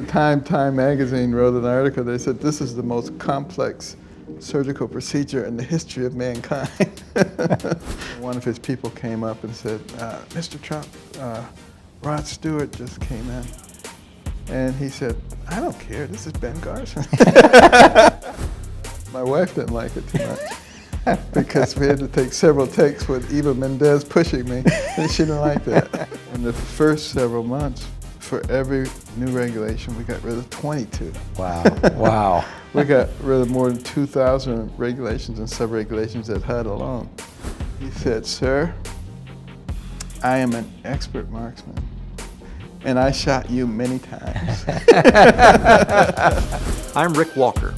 Time magazine wrote an article. They said this is the most complex surgical procedure in the history of mankind. One of his people came up and said, Mr. Trump, Rod Stewart just came in. And he said, I don't care, this is Ben Carson. My wife didn't like it too much because we had to take several takes with Eva Mendes pushing me, and she didn't like that. In the first several months, for every new regulation, we got rid of 22. Wow, wow. We got rid of more than 2,000 regulations and sub-regulations at HUD alone. He said, sir, I am an expert marksman, and I shot you many times. I'm Rick Walker.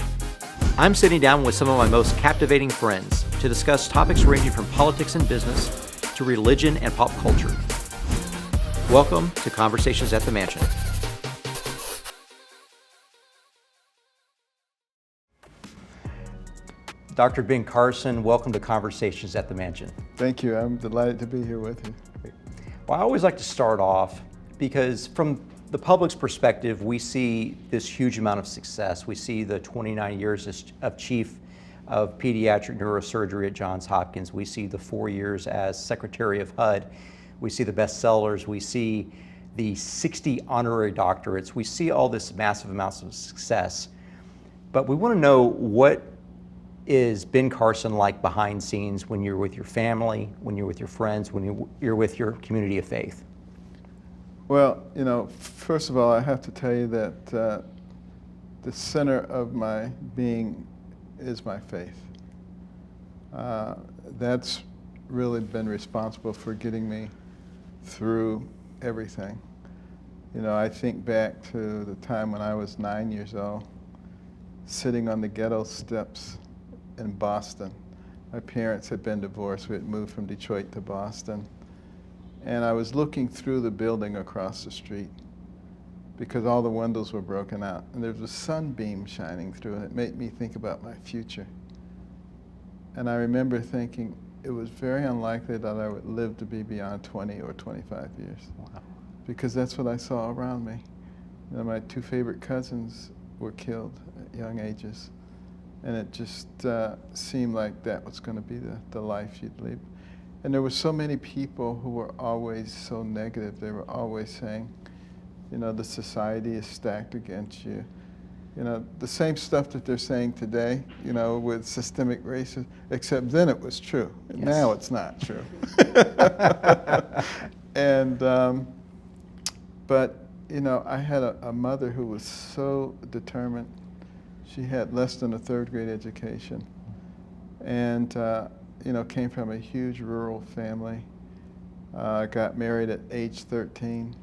I'm sitting down with some of my most captivating friends to discuss topics ranging from politics and business to religion and pop culture. Welcome to Conversations at the Mansion. Dr. Ben Carson, welcome to Conversations at the Mansion. Thank you. I'm delighted to be here with you. Well, I always like to start off because from the public's perspective, we see this huge amount of success. We see the 29 years as chief of pediatric neurosurgery at Johns Hopkins. We see the 4 years as Secretary of HUD. We see the bestsellers. We see the 60 honorary doctorates. We see all this massive amounts of success. But we want to know, what is Ben Carson like behind scenes when you're with your family, when you're with your friends, when you're with your community of faith? Well, you know, first of all, I have to tell you that the center of my being is my faith. That's really been responsible for getting me through everything. You know, I think back to the time when I was 9 years old, sitting on the ghetto steps in Boston. My parents had been divorced. We had moved from Detroit to Boston. And I was looking through the building across the street because all the windows were broken out. And there was a sunbeam shining through, and it made me think about my future. And I remember thinking it was very unlikely that I would live to be beyond 20 or 25 years. Wow. Because that's what I saw around me. You know, my two favorite cousins were killed at young ages. And it just seemed like that was going to be the life you'd live. And there were so many people who were always so negative. They were always saying, you know, the society is stacked against you. You know, the same stuff that they're saying today, you know, with systemic racism, except then it was true. Yes. Now it's not true. And, but, you know, I had a mother who was so determined. She had less than a third grade education. And, you know, came from a huge rural family. Got married at age 13.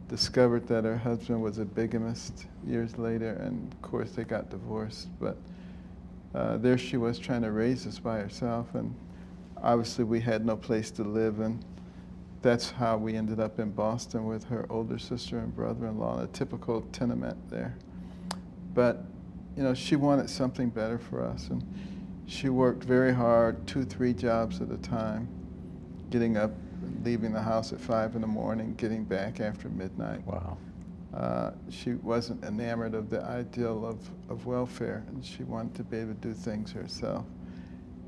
Discovered that her husband was a bigamist years later, and of course they got divorced. But there she was trying to raise us by herself, and obviously we had no place to live, and that's how we ended up in Boston with her older sister and brother-in-law, a typical tenement there. But you know, she wanted something better for us, and she worked very hard, 2-3 jobs at a time, getting up, leaving the house at 5 in the morning, getting back after midnight. Wow. She wasn't enamored of the ideal of welfare, and she wanted to be able to do things herself.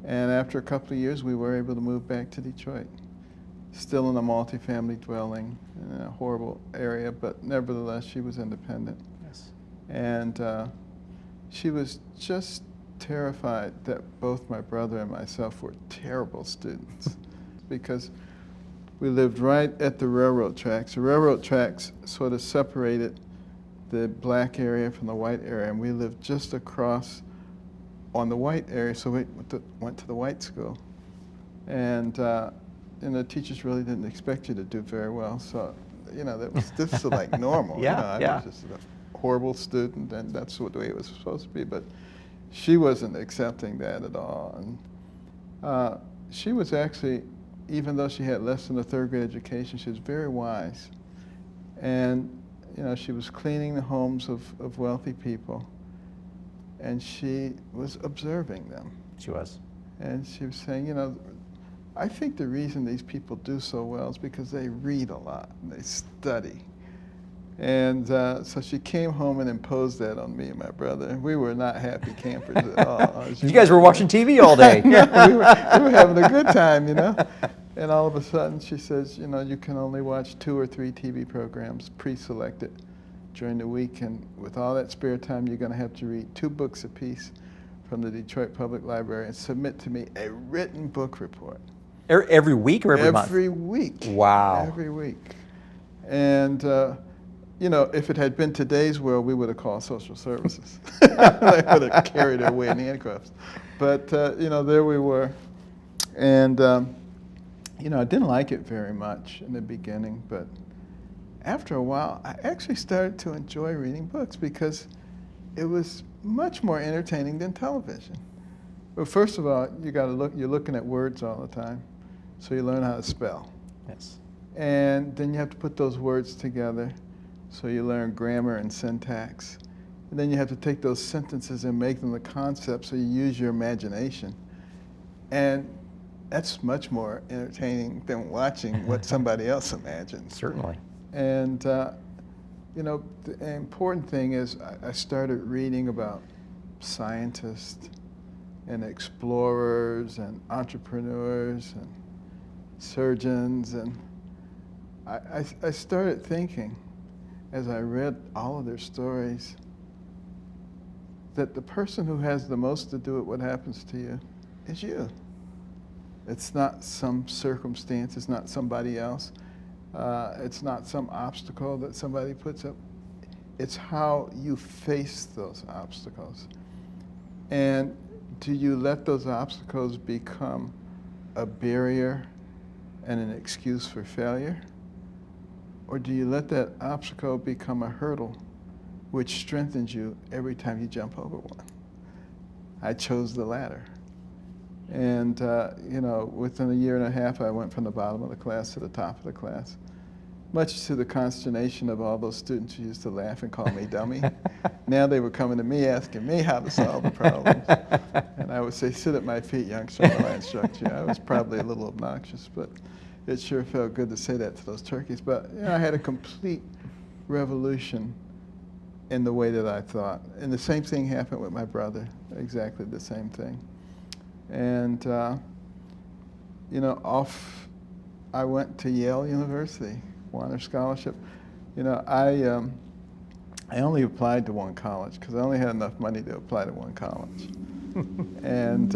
And after a couple of years, we were able to move back to Detroit, still in a multifamily dwelling in a horrible area, but nevertheless, she was independent. Yes. And she was just terrified that both my brother and myself were terrible students because we lived right at the railroad tracks. The railroad tracks sort of separated the black area from the white area, and we lived just across on the white area, so we went to the white school. And the teachers really didn't expect you to do very well, so, you know, this was like normal. Yeah, you know, I was just a horrible student, and that's the way it was supposed to be, but she wasn't accepting that at all. And she was actually, even though she had less than a third grade education, she was very wise. And, you know, she was cleaning the homes of wealthy people, and she was observing them. She was. And she was saying, you know, I think the reason these people do so well is because they read a lot and they study. And so she came home and imposed that on me and my brother. And we were not happy campers at all. You guys were watching TV all day. No, we were having a good time, you know. And all of a sudden she says, you know, you can only watch 2 or 3 TV programs pre-selected during the week. And with all that spare time, you're going to have to read 2 books apiece from the Detroit Public Library and submit to me a written book report. Every week or every month? Every week. Wow. Every week. And, you know, if it had been today's world, we would have called social services. They would have carried her away in handcuffs. But, you know, there we were. And, you know, I didn't like it very much in the beginning, but after a while, I actually started to enjoy reading books because it was much more entertaining than television. Well, first of all, you're looking at words all the time, so you learn how to spell. Yes. And then you have to put those words together, so you learn grammar and syntax. And then you have to take those sentences and make them the concepts, so you use your imagination. And that's much more entertaining than watching what somebody else imagines. Certainly. And, you know, the important thing is I started reading about scientists and explorers and entrepreneurs and surgeons, and I started thinking, as I read all of their stories, that the person who has the most to do with what happens to you is you. It's not some circumstance, it's not somebody else, it's not some obstacle that somebody puts up. It's how you face those obstacles. And do you let those obstacles become a barrier and an excuse for failure? Or do you let that obstacle become a hurdle which strengthens you every time you jump over one? I chose the latter. And, you know, within a year and a half, I went from the bottom of the class to the top of the class, much to the consternation of all those students who used to laugh and call me dummy. Now they were coming to me asking me how to solve the problems. And I would say, sit at my feet, youngster, while I instruct you. I was probably a little obnoxious, but it sure felt good to say that to those turkeys. But, you know, I had a complete revolution in the way that I thought. And the same thing happened with my brother, exactly the same thing. And, you know, I went to Yale University, Warner Scholarship. You know, I only applied to one college because I only had enough money to apply to one college. And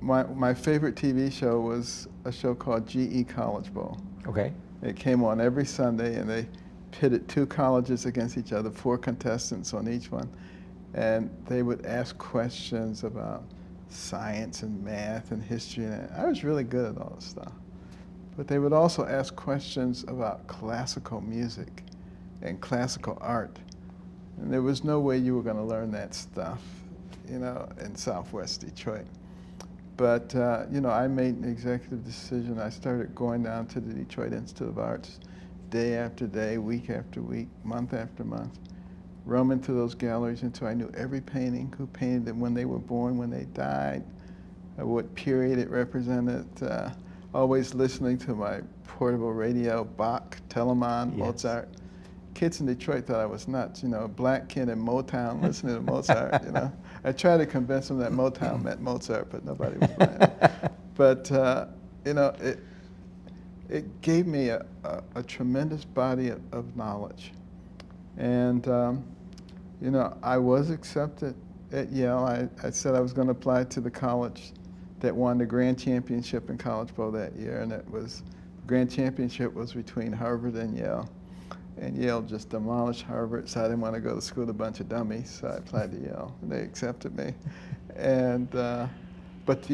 my favorite TV show was a show called GE College Bowl. Okay. It came on every Sunday, and they pitted 2 colleges against each other, 4 contestants on each one. And they would ask questions about science and math and history, and I was really good at all this stuff. But they would also ask questions about classical music and classical art. And there was no way you were going to learn that stuff, you know, in Southwest Detroit. But, you know, I made an executive decision. I started going down to the Detroit Institute of Arts day after day, week after week, month after month, roaming through those galleries until I knew every painting, who painted them, when they were born, when they died, what period it represented, always listening to my portable radio, Bach, Telemann, Yes. Mozart. Kids in Detroit thought I was nuts, you know, a black kid in Motown listening to Mozart, you know. I tried to convince them that Motown meant Mozart, but nobody was buying it. But, you know, it gave me a tremendous body of knowledge. And, you know, I was accepted at Yale. I said I was going to apply to the college that won the grand championship in College Bowl that year, and the grand championship was between Harvard and Yale. And Yale just demolished Harvard, so I didn't want to go to school with a bunch of dummies, so I applied to Yale, and they accepted me. And, but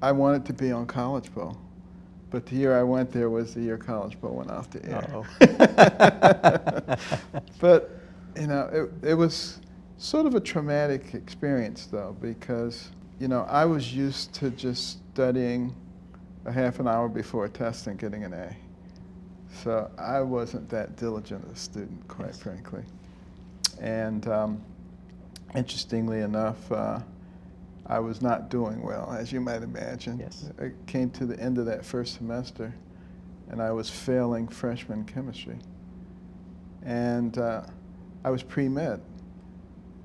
I wanted to be on College Bowl. But the year I went there was the year College Bowl went off the air. But, you know, it was sort of a traumatic experience, though, because, you know, I was used to just studying a half an hour before a test and getting an A. So I wasn't that diligent a student, quite frankly. And interestingly enough, I was not doing well, as you might imagine. Yes. I came to the end of that first semester, and I was failing freshman chemistry. And I was pre-med.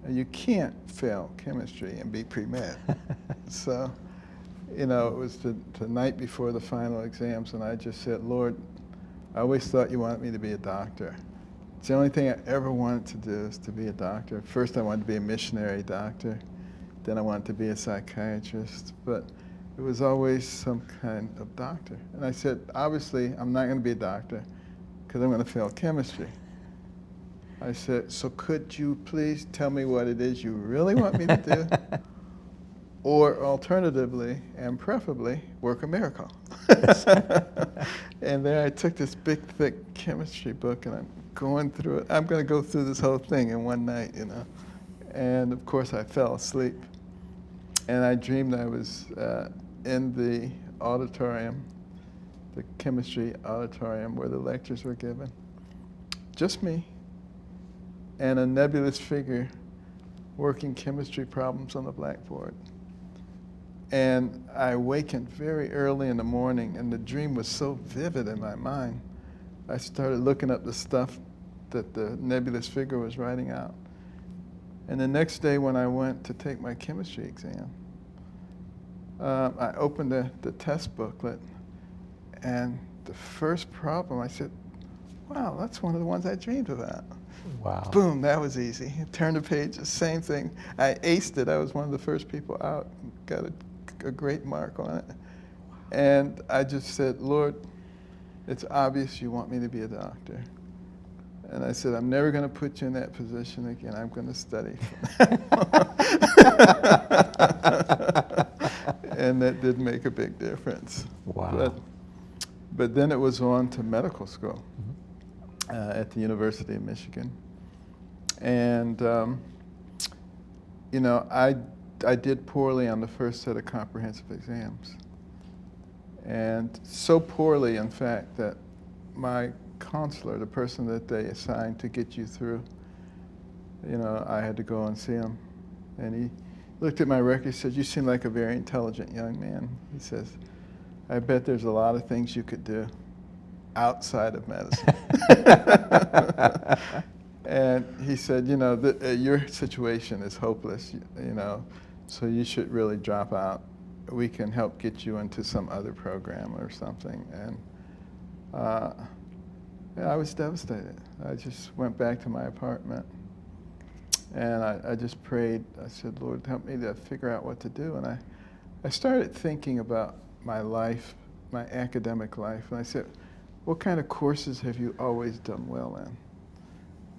And you can't fail chemistry and be pre-med. So, you know, it was the night before the final exams, and I just said, Lord, I always thought you wanted me to be a doctor. It's the only thing I ever wanted to do is to be a doctor. First I wanted to be a missionary doctor, then I wanted to be a psychiatrist, but it was always some kind of doctor. And I said, obviously I'm not going to be a doctor because I'm going to fail chemistry. I said, so could you please tell me what it is you really want me to do? Or alternatively, and preferably, work a miracle. And then I took this big, thick chemistry book, and I'm going through it. I'm going to go through this whole thing in one night, you know. And of course, I fell asleep. And I dreamed I was in the auditorium, the chemistry auditorium where the lectures were given. Just me and a nebulous figure working chemistry problems on the blackboard. And I awakened very early in the morning, and the dream was so vivid in my mind, I started looking up the stuff that the nebulous figure was writing out. And the next day when I went to take my chemistry exam, I opened the test booklet, and the first problem, I said, wow, that's one of the ones I dreamed about. Wow. Boom, that was easy. Turned the page, the same thing. I aced it. I was one of the first people out, got a great mark on it. And I just said, Lord, it's obvious you want me to be a doctor. And I said, I'm never going to put you in that position again. I'm going to study. And that did make a big difference. Wow. But then it was on to medical school at the University of Michigan. And, you know, I did poorly on the first set of comprehensive exams. And so poorly, in fact, that my counselor, the person that they assigned to get you through, you know, I had to go and see him. And he looked at my record, he said, you seem like a very intelligent young man. He says, I bet there's a lot of things you could do outside of medicine. And he said, you know, your situation is hopeless, you know, so you should really drop out. We can help get you into some other program or something. And yeah, I was devastated. I just went back to my apartment, and I just prayed. I said, Lord, help me to figure out what to do. And I started thinking about my life, my academic life, and I said, what kind of courses have you always done well in?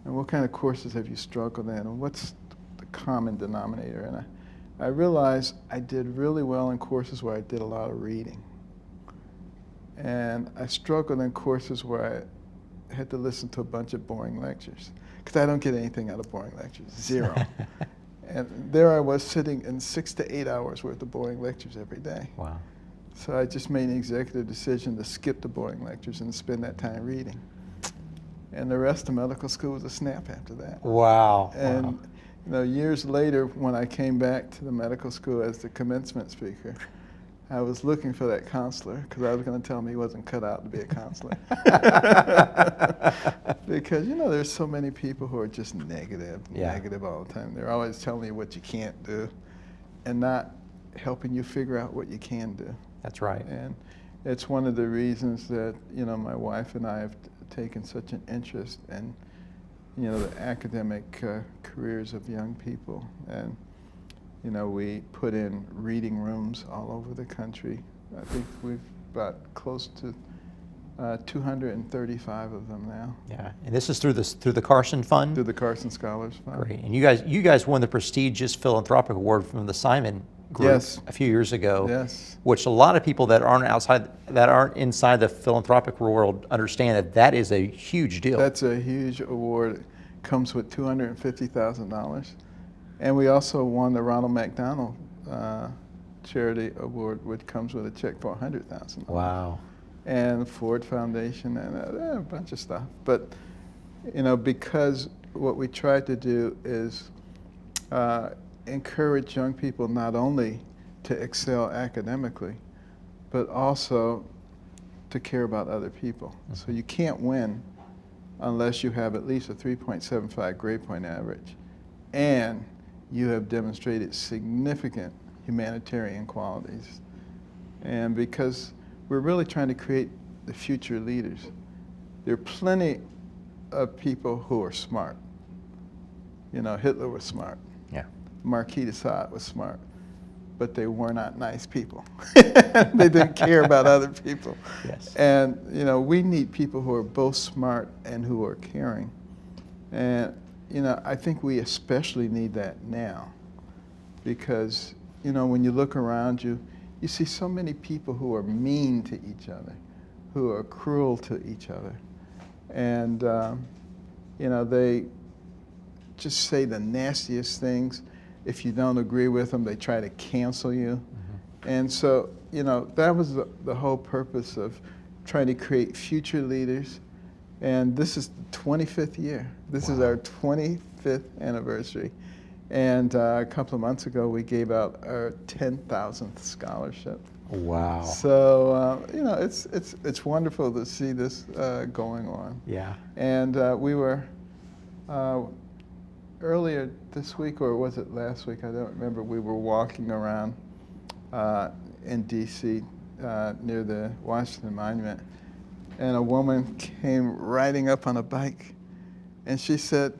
And what kind of courses have you struggled in? And what's the common denominator? And I realized I did really well in courses where I did a lot of reading. And I struggled in courses where I had to listen to a bunch of boring lectures, because I don't get anything out of boring lectures, zero. And there I was sitting in 6 to 8 hours worth of boring lectures every day. Wow. So I just made an executive decision to skip the boring lectures and spend that time reading. And the rest of medical school was a snap after that. Wow. And wow. you know, years later, when I came back to the medical school as the commencement speaker, I was looking for that counselor, because I was going to tell him he wasn't cut out to be a counselor. Because, you know, there's so many people who are just negative all the time. They're always telling you what you can't do and not helping you figure out what you can do. That's right. And it's one of the reasons that, you know, my wife and I have taken such an interest in, you know, the academic careers of young people. And, you know, we put in reading rooms all over the country. I think we've got close to 235 of them now. Yeah, and this is through the Carson Fund? Through the Carson Scholars Fund. Great. And you guys won the prestigious philanthropic award from the Simon Group a few years ago. Yes. Which a lot of people that aren't inside the philanthropic world understand that is a huge deal. That's a huge award. It comes with $250,000. And we also won the Ronald McDonald Charity Award, which comes with a check for $100,000. Wow. And the Ford Foundation and a bunch of stuff. But, you know, because what we tried to do is encourage young people not only to excel academically, but also to care about other people. So you can't win unless you have at least a 3.75 grade point average and you have demonstrated significant humanitarian qualities. And because we're really trying to create the future leaders, there are plenty of people who are smart. You know, Hitler was smart. Yeah. Marquis de Sade was smart. But they were not nice people. They didn't care about other people. Yes. And, you know, we need people who are both smart and who are caring. And, you know, I think we especially need that now because, you know, when you look around you, you see so many people who are mean to each other, who are cruel to each other. And, you know, they just say the nastiest things. If you don't agree with them, they try to cancel you. Mm-hmm. And so, you know, that was the whole purpose of trying to create future leaders. And this is the 25th year. This is our 25th anniversary. And a couple of months ago, we gave out our 10,000th scholarship. Wow. So, you know, it's wonderful to see this going on. Yeah. And we were, earlier this week, or was it last week, I don't remember, we were walking around in D.C. Near the Washington Monument, and a woman came riding up on a bike, and she said,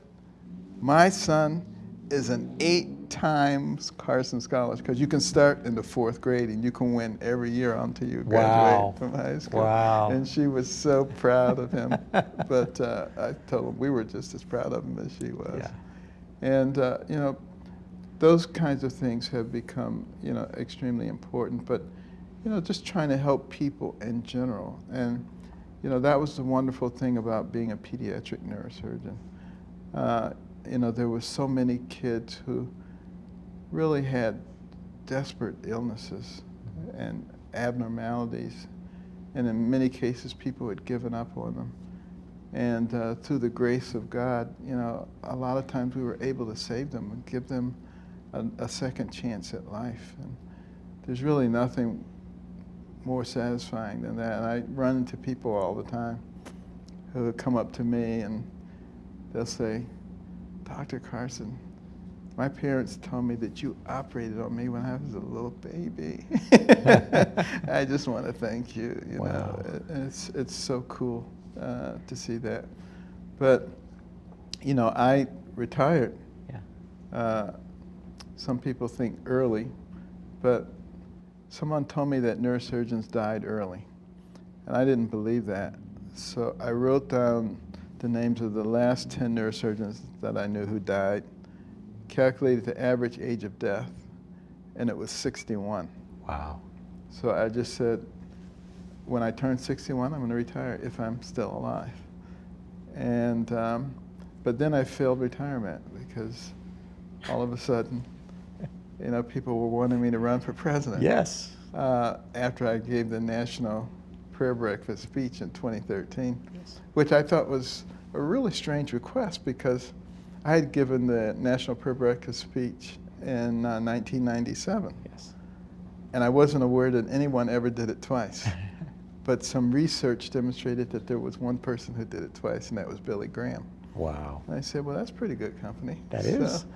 "My son is an 8 times Carson Scholar," because you can start in the 4th grade and you can win every year until you graduate from high school. Wow. And she was so proud of him. But I told him we were just as proud of him as she was. Yeah. And, you know, those kinds of things have become, you know, extremely important. But, you know, just trying to help people in general. And, you know, that was the wonderful thing about being a pediatric neurosurgeon. You know, there were so many kids who really had desperate illnesses and abnormalities. And in many cases, people had given up on them. And through the grace of God, you know, a lot of times we were able to save them and give them a second chance at life. And there's really nothing more satisfying than that. And I run into people all the time who would come up to me and they'll say, "Dr. Carson, my parents told me that you operated on me when I was a little baby." I just want to thank you. You know, it's so cool to see that. But, you know, I retired. Yeah. Some people think early, but someone told me that neurosurgeons died early, and I didn't believe that. So I wrote down the names of the last 10 neurosurgeons that I knew who died, calculated the average age of death, and it was 61. Wow. So I just said, when I turn 61, I'm going to retire if I'm still alive. And, but then I failed retirement because all of a sudden, you know, people were wanting me to run for president. Yes. After I gave the National Prayer Breakfast speech in 2013, which I thought was a really strange request because I had given the National Prayer Breakfast speech in 1997. Yes. And I wasn't aware that anyone ever did it twice. But some research demonstrated that there was one person who did it twice, and that was Billy Graham. Wow. And I said, well, that's pretty good company. That is. So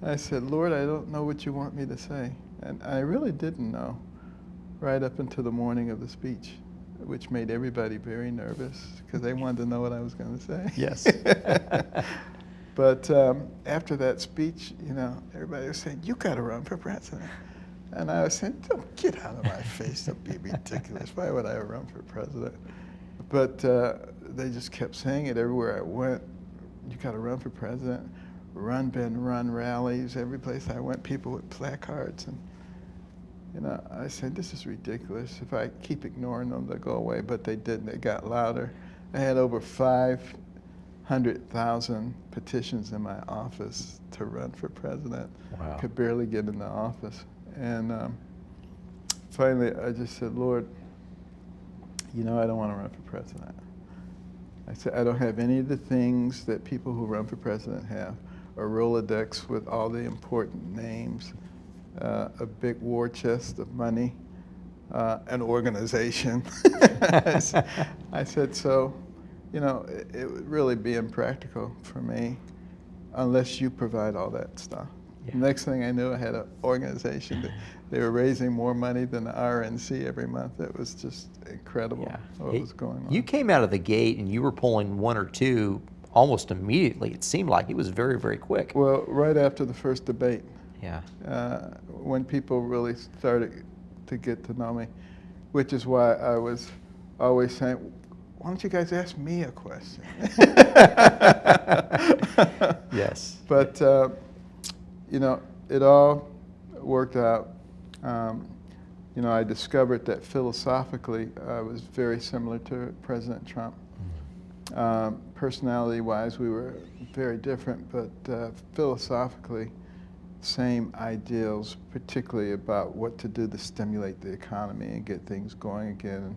I said, Lord, I don't know what you want me to say. And I really didn't know right up until the morning of the speech, which made everybody very nervous because they wanted to know what I was going to say. Yes. But after that speech, you know, everybody was saying, you got to run for president. And I was saying, don't get out of my face, don't be ridiculous. Why would I run for president? But they just kept saying it everywhere I went. You got to run for president. Run, Ben, run rallies. Every place I went, people with placards. And, you know, I said, this is ridiculous. If I keep ignoring them, they'll go away. But they didn't. They got louder. I had over 500,000 petitions in my office to run for president. Wow. Could barely get in the office. And finally, I just said, Lord, you know, I don't want to run for president. I said, I don't have any of the things that people who run for president have. A Rolodex with all the important names, a big war chest of money, an organization. I said, so you know, it would really be impractical for me unless you provide all that stuff. Yeah. Next thing I knew, I had an organization that they were raising more money than the RNC every month. It was just incredible what was going on. You came out of the gate and you were pulling one or two almost immediately. It seemed like it was very, very quick. Well, right after the first debate, Yeah. when people really started to get to know me, which is why I was always saying, why don't you guys ask me a question? Yes. But, you know, it all worked out. You know, I discovered that philosophically I was very similar to President Trump. Personality-wise, we were very different, but philosophically, same ideals, particularly about what to do to stimulate the economy and get things going again, and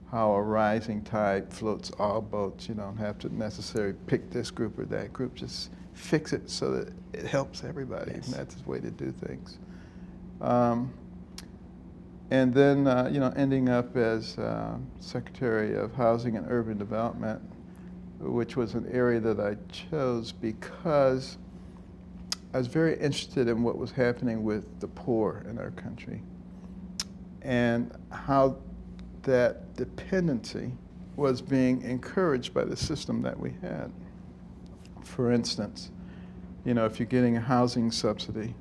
how a rising tide floats all boats. You don't have to necessarily pick this group or that group, just fix it so that it helps everybody. Yes. And that's the way to do things. And then, you know, ending up as Secretary of Housing and Urban Development, which was an area that I chose because I was very interested in what was happening with the poor in our country and how that dependency was being encouraged by the system that we had. For instance, you know, if you're getting a housing subsidy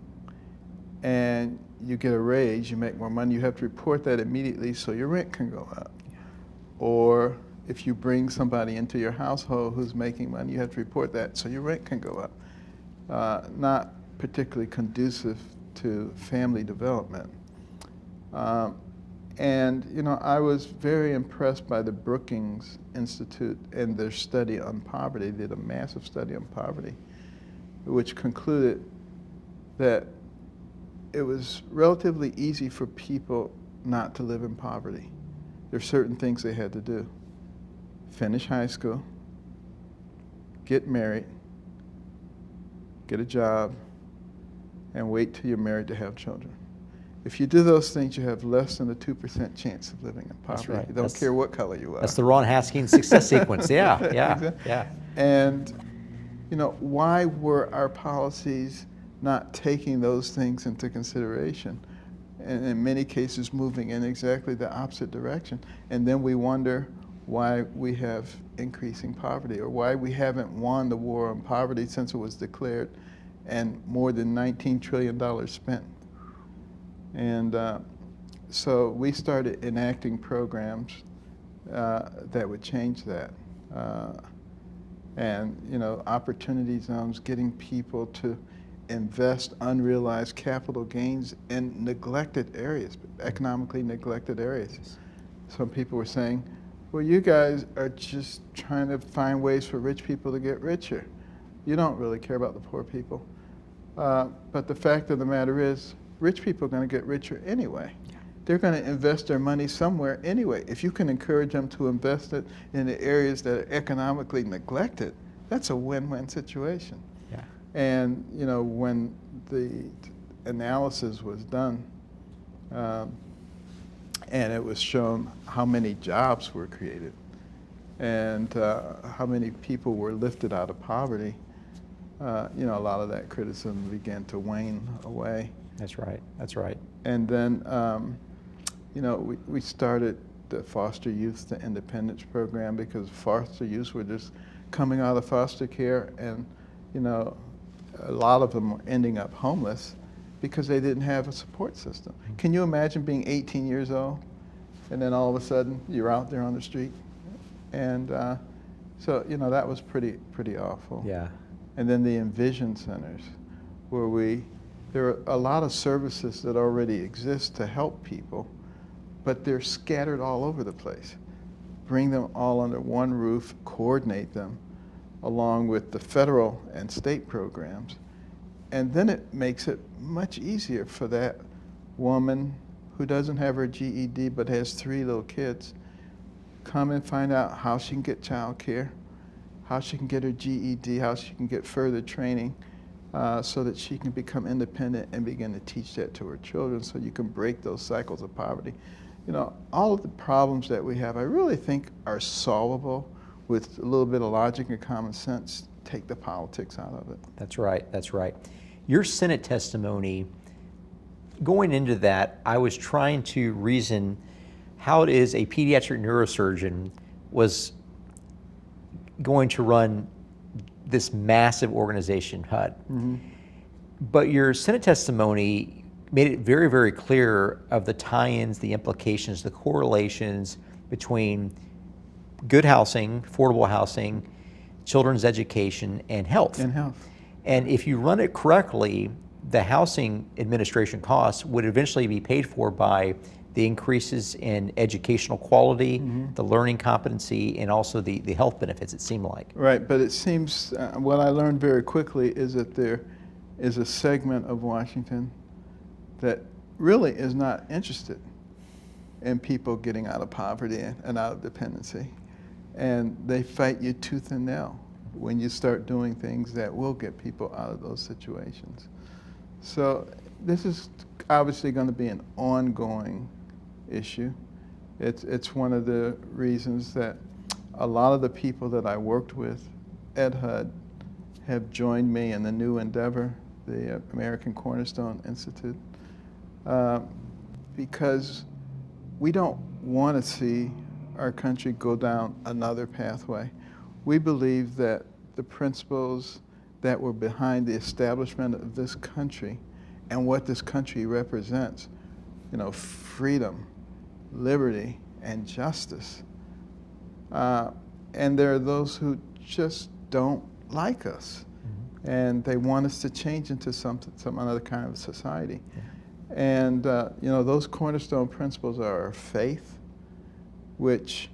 and you get a raise, you make more money, you have to report that immediately so your rent can go up. Or if you bring somebody into your household who's making money, you have to report that so your rent can go up. Not particularly conducive to family development. And you know, I was very impressed by the Brookings Institute and their study on poverty. They did a massive study on poverty, which concluded that it was relatively easy for people not to live in poverty. There are certain things they had to do. Finish high school, get married, get a job, and wait till you're married to have children. If you do those things, you have less than a 2% chance of living in poverty. Right. You don't care what color you are. That's the Ron Haskins success sequence. Yeah, yeah, Exactly. yeah. And, you know, why were our policies not taking those things into consideration? And in many cases, moving in exactly the opposite direction. And then we wonder why we have increasing poverty, or why we haven't won the war on poverty since it was declared and more than $19 trillion spent. And so we started enacting programs that would change that. And, you know, opportunity zones, getting people to invest unrealized capital gains in neglected areas, economically neglected areas. Some people were saying, well, you guys are just trying to find ways for rich people to get richer. You don't really care about the poor people. But the fact of the matter is, rich people are going to get richer anyway. They're going to invest their money somewhere anyway. If you can encourage them to invest it in the areas that are economically neglected, that's a win-win situation. Yeah. And, you know, when the analysis was done, and it was shown how many jobs were created and how many people were lifted out of poverty, you know, a lot of that criticism began to wane away. That's right. That's right. And then, you know, we started the Foster Youth to Independence program because foster youth were just coming out of foster care, and, you know, a lot of them were ending up homeless because they didn't have a support system. Can you imagine being 18 years old and then all of a sudden you're out there on the street? And so, you know, that was pretty awful. Yeah. And then the Envision Centers, where there are a lot of services that already exist to help people, but they're scattered all over the place. Bring them all under one roof, coordinate them, along with the federal and state programs. And then it makes it much easier for that woman who doesn't have her GED but has 3 little kids, come and find out how she can get child care, how she can get her GED, how she can get further training, so that she can become independent and begin to teach that to her children, so you can break those cycles of poverty. You know, all of the problems that we have, I really think are solvable with a little bit of logic and common sense, take the politics out of it. That's right, that's right. Your Senate testimony, going into that, I was trying to reason how it is a pediatric neurosurgeon was going to run this massive organization, HUD. Mm-hmm. But your Senate testimony made it very, very clear of the tie-ins, the implications, the correlations between good housing, affordable housing, children's education, and health. And health. And if you run it correctly, the housing administration costs would eventually be paid for by the increases in educational quality, the learning competency, and also the health benefits, it seemed like. Right, but it seems, what I learned very quickly is that there is a segment of Washington that really is not interested in people getting out of poverty and out of dependency. And they fight you tooth and nail when you start doing things that will get people out of those situations. So this is obviously going to be an ongoing issue. It's one of the reasons that a lot of the people that I worked with at HUD have joined me in the new endeavor, the American Cornerstone Institute, because we don't want to see our country go down another pathway. We believe that the principles that were behind the establishment of this country and what this country represents, freedom, liberty, and justice. And there are those who just don't like us, and they want us to change into some other kind of society. And those cornerstone principles are our faith, which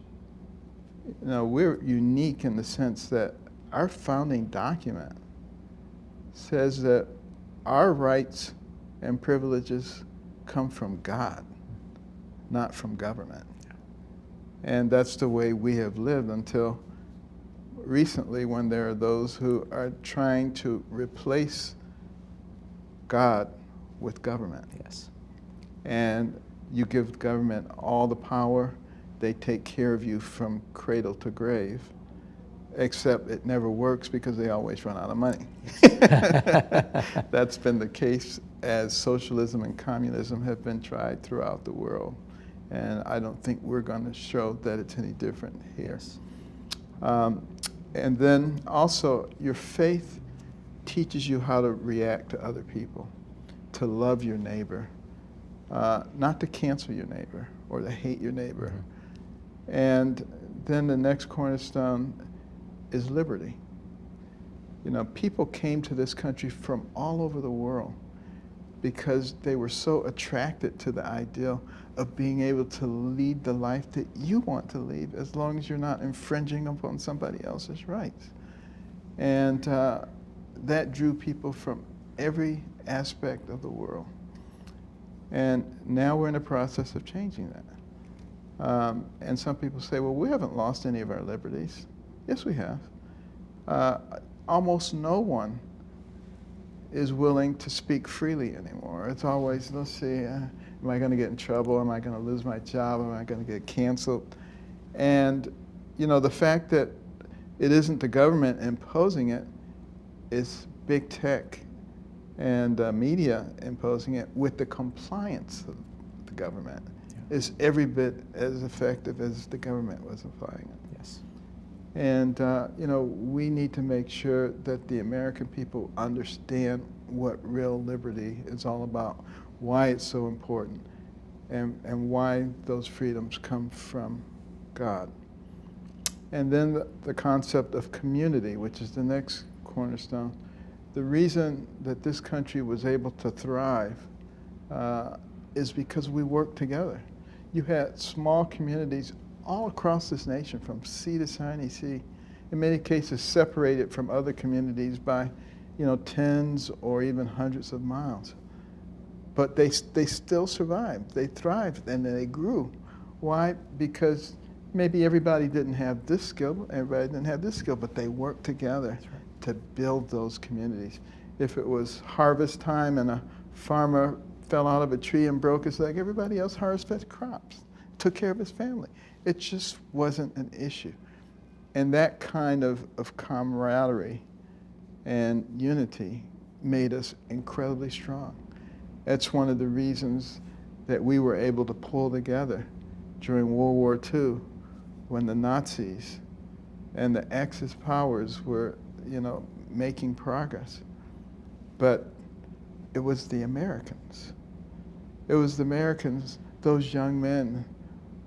we're unique in the sense that our founding document says that our rights and privileges come from God, not from government. And that's the way we have lived until recently, when there are those who are trying to replace God with government. Yes. And you give government all the power, they take care of you from cradle to grave, except it never works because they always run out of money. That's been the case as socialism and communism have been tried throughout the world. And I don't think we're going to show that it's any different here. Yes. And then also, your faith teaches you how to react to other people, to love your neighbor, not to cancel your neighbor or to hate your neighbor. And then the next cornerstone is liberty. People came to this country from all over the world because they were so attracted to the ideal of being able to lead the life that you want to lead, as long as you're not infringing upon somebody else's rights. And that drew people from every aspect of the world. And now we're in the process of changing that. And some people say, well, we haven't lost any of our liberties. Yes, we have. Almost no one is willing to speak freely anymore. It's always, let's see, am I going to get in trouble? Am I going to lose my job? Am I going to get canceled? And, the fact that it isn't the government imposing it, it's big tech and media imposing it with the compliance of the government. Is every bit as effective as the government was applying it. Yes. And we need to make sure that the American people understand what real liberty is all about, why it's so important, and why those freedoms come from God. And then the concept of community, which is the next cornerstone. The reason that this country was able to thrive is because we worked together. You had small communities all across this nation, from sea to shining sea, in many cases separated from other communities by, tens or even hundreds of miles. But they still survived. They thrived and they grew. Why? Because maybe everybody didn't have this skill, everybody didn't have this skill, but they worked together to build those communities. If it was harvest time and a farmer fell out of a tree and broke his leg, everybody else harvested crops, took care of his family. It just wasn't an issue. And that kind of camaraderie and unity made us incredibly strong. That's one of the reasons that we were able to pull together during World War II when the Nazis and the Axis powers were, making progress. But it was the Americans. It was the Americans, those young men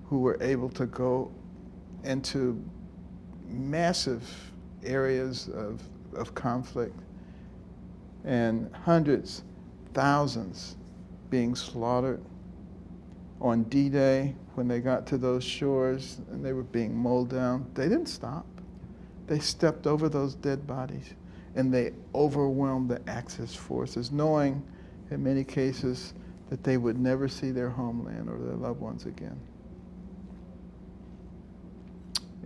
who were able to go into massive areas of conflict and hundreds, thousands being slaughtered on D-Day when they got to those shores and they were being mowed down. They didn't stop. They stepped over those dead bodies and they overwhelmed the Axis forces, knowing in many cases that they would never see their homeland or their loved ones again.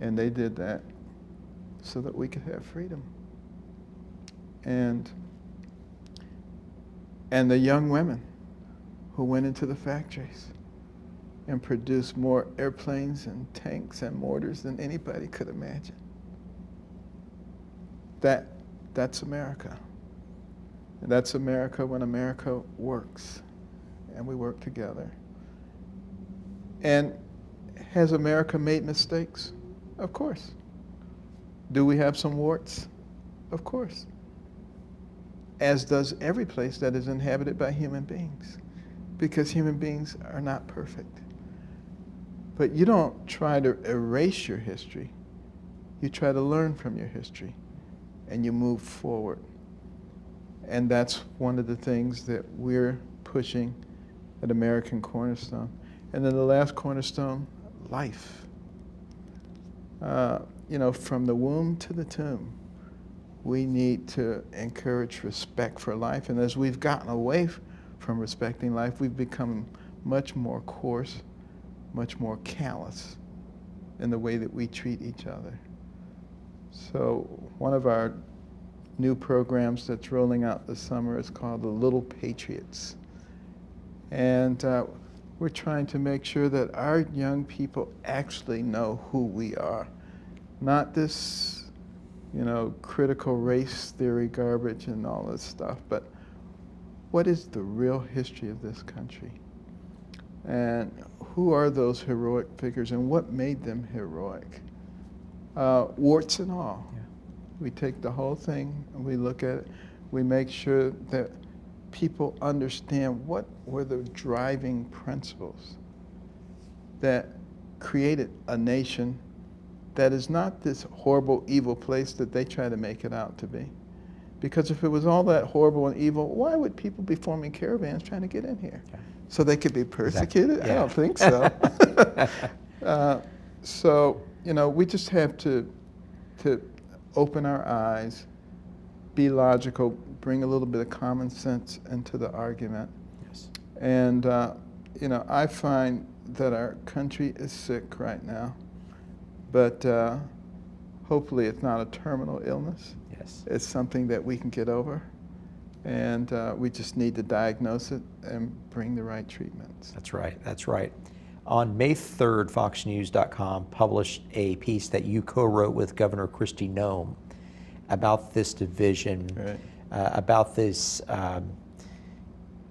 And they did that so that we could have freedom. And the young women who went into the factories and produced more airplanes and tanks and mortars than anybody could imagine. That's America. And that's America when America works and we work together. And has America made mistakes? Of course. Do we have some warts? Of course. As does every place that is inhabited by human beings, because human beings are not perfect. But you don't try to erase your history. You try to learn from your history, and you move forward. And that's one of the things that we're pushing at American Cornerstone. And then the last cornerstone, life. From the womb to the tomb, we need to encourage respect for life. And as we've gotten away from respecting life, we've become much more coarse, much more callous in the way that we treat each other. So one of our new programs that's rolling out this summer is called the Little Patriots. And we're trying to make sure that our young people actually know who we are. Not this, critical race theory garbage and all this stuff, but what is the real history of this country? And who are those heroic figures and what made them heroic? Warts and all. Yeah. We take the whole thing and we look at it. We make sure that people understand what were the driving principles that created a nation that is not this horrible, evil place that they try to make it out to be. Because if it was all that horrible and evil, why would people be forming caravans trying to get in here? Okay. So they could be persecuted? Exactly. Yeah. I don't think so. So, we just have to open our eyes, be logical, bring a little bit of common sense into the argument. Yes. And, I find that our country is sick right now. But hopefully it's not a terminal illness. Yes. It's something that we can get over. And we just need to diagnose it and bring the right treatments. That's right, that's right. On May 3rd, FoxNews.com published a piece that you co-wrote with Governor Kristi Noem about this division, right. About this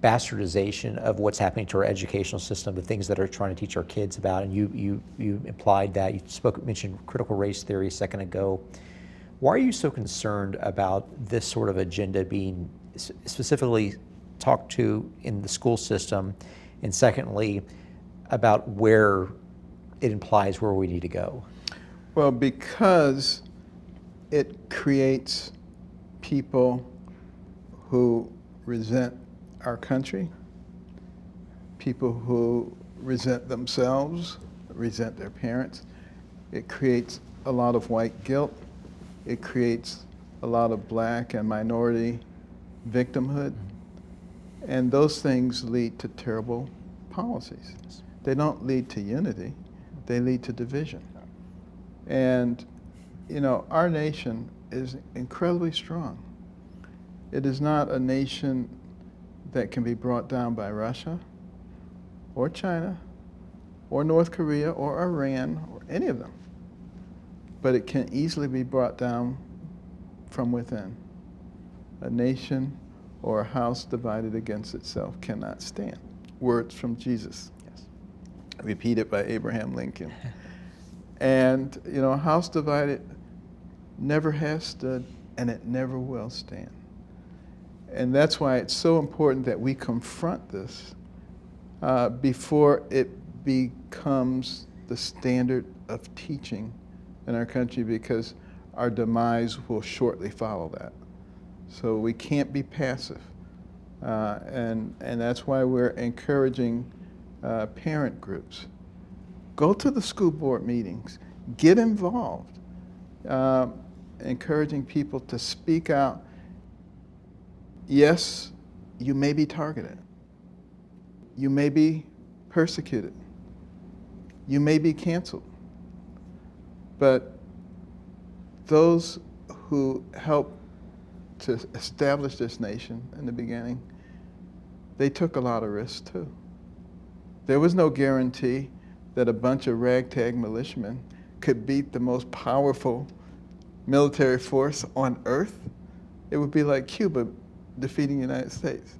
bastardization of what's happening to our educational system, the things that are trying to teach our kids about, and you implied that. You mentioned critical race theory a second ago. Why are you so concerned about this sort of agenda being specifically talked to in the school system, and secondly, about where it implies where we need to go? Well, because it creates people who resent our country, people who resent themselves, resent their parents. It creates a lot of white guilt. It creates a lot of black and minority victimhood. And those things lead to terrible policies. They don't lead to unity, they lead to division. And, our nation is incredibly strong. It is not a nation that can be brought down by Russia or China or North Korea or Iran or any of them. but it can easily be brought down from within. A nation or a house divided against itself cannot stand. Words from Jesus. Yes. Repeated by Abraham Lincoln. And, you know, a house divided never has stood, and it never will stand. And that's why it's so important that we confront this before it becomes the standard of teaching in our country, because our demise will shortly follow that. So we can't be passive. And that's why we're encouraging parent groups. Go to the school board meetings, get involved, encouraging people to speak out. Yes, you may be targeted. You may be persecuted. You may be canceled. But those who helped to establish this nation in the beginning, they took a lot of risks too. There was no guarantee that a bunch of ragtag militiamen could beat the most powerful military force on earth. It would be like Cuba defeating the United States.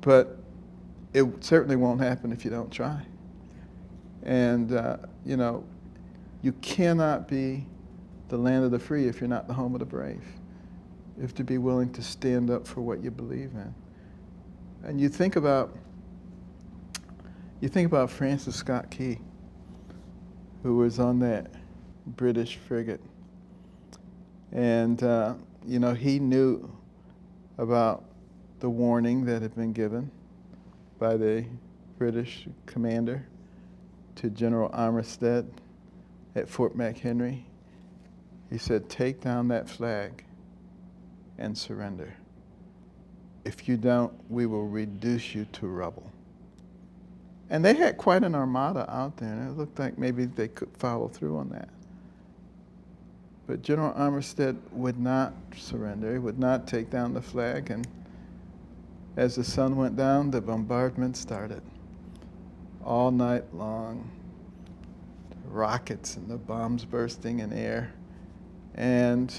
But it certainly won't happen if you don't try. And, you know, you cannot be the land of the free if you're not the home of the brave. You have to be willing to stand up for what you believe in. And you think about Francis Scott Key, who was on that British frigate. And, you know, he knew about the warning that had been given by the British commander to General Armistead at Fort McHenry. He said, "Take down that flag and surrender. If you don't, we will reduce you to rubble." And they had quite an armada out there, and it looked like maybe they could follow through on that. But General Armistead would not surrender. He would not take down the flag, and as the sun went down, the bombardment started. All night long, the rockets and the bombs bursting in air. And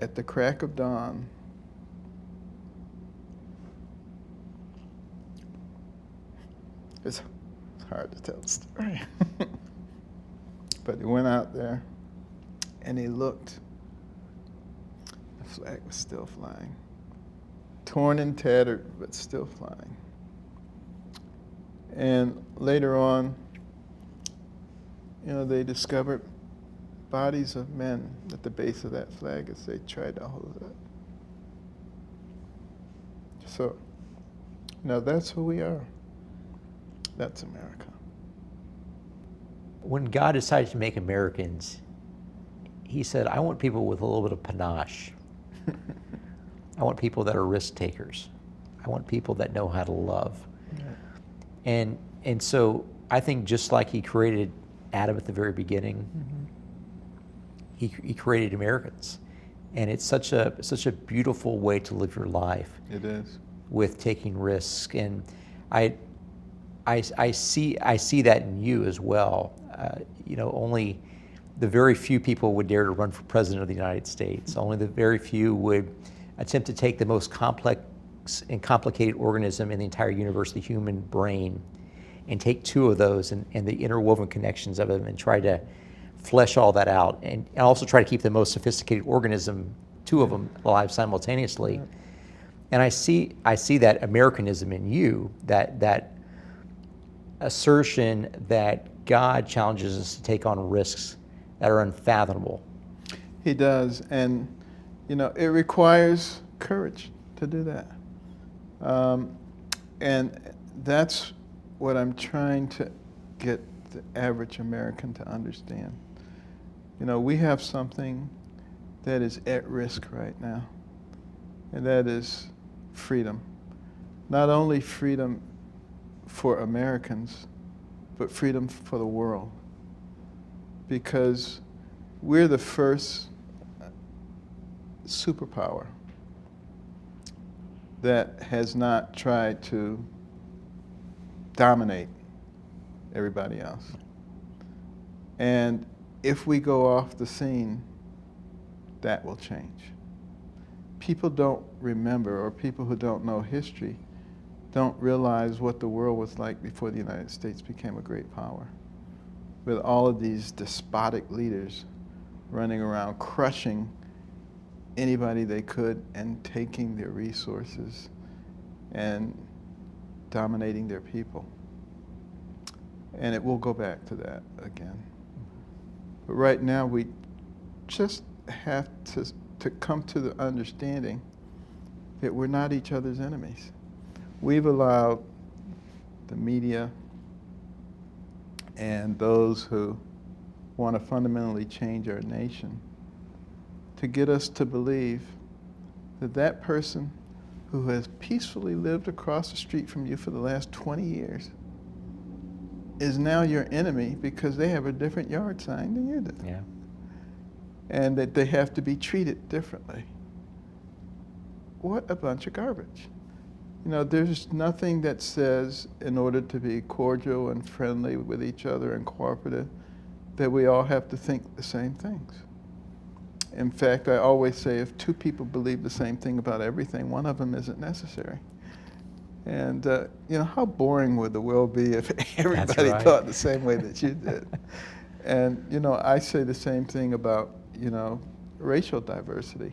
at the crack of dawn, it's hard to tell the story. But he went out there and he looked. The flag was still flying. Torn and tattered, but still flying. And later on, you know, they discovered bodies of men at the base of that flag as they tried to hold it up. So, now that's who we are. That's America. When God decided to make Americans, he said, I want people with a little bit of panache. I want people that are risk takers. I want people that know how to love. Yeah. And so I think just like he created Adam at the very beginning, he created Americans. And it's such a beautiful way to live your life. It is. With taking risks. And I see that in you as well. You know, only the very few people would dare to run for president of the United States. Only the very few would attempt to take the most complex and complicated organism in the entire universe, the human brain, and take two of those and the interwoven connections of them and try to flesh all that out, and also try to keep the most sophisticated organism, two of them, alive simultaneously. Yeah. And I see that Americanism in you, that assertion that God challenges us to take on risks that are unfathomable. He does, and you know, it requires courage to do that. And that's what I'm trying to get the average American to understand. You know, we have something that is at risk right now, and that is freedom. Not only freedom for Americans, but freedom for the world. Because we're the first superpower that has not tried to dominate everybody else. And if we go off the scene, that will change. People don't remember, or people who don't know history don't realize what the world was like before the United States became a great power, with all of these despotic leaders running around crushing anybody they could and taking their resources and dominating their people. And it will go back to that again. But right now we just have to come to the understanding that we're not each other's enemies. We've allowed the media and those who want to fundamentally change our nation to get us to believe that that person who has peacefully lived across the street from you for the last 20 years is now your enemy because they have a different yard sign than you do. Yeah. And that they have to be treated differently. What a bunch of garbage. You know, there's nothing that says in order to be cordial and friendly with each other and cooperative that we all have to think the same things. In fact, I always say if two people believe the same thing about everything, one of them isn't necessary. And you know, how boring would the world be if everybody right. thought the same way that you did? And you know, I say the same thing about, you know, racial diversity.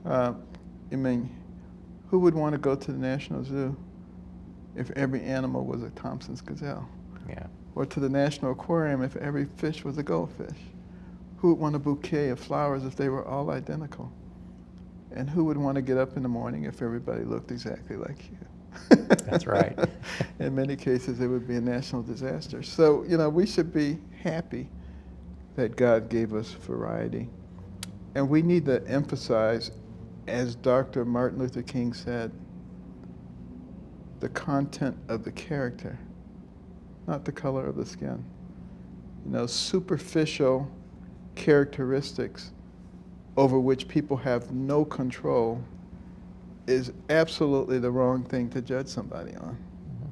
I mean, who would want to go to the National Zoo if every animal was a Thompson's gazelle? Yeah. Or to the National Aquarium if every fish was a goldfish? Who would want a bouquet of flowers if they were all identical? And who would want to get up in the morning if everybody looked exactly like you? That's right. In many cases, it would be a national disaster. So, you know, we should be happy that God gave us variety. And we need to emphasize, as Dr. Martin Luther King said, the content of the character, not the color of the skin. You know, superficial characteristics over which people have no control is absolutely the wrong thing to judge somebody on. Mm-hmm.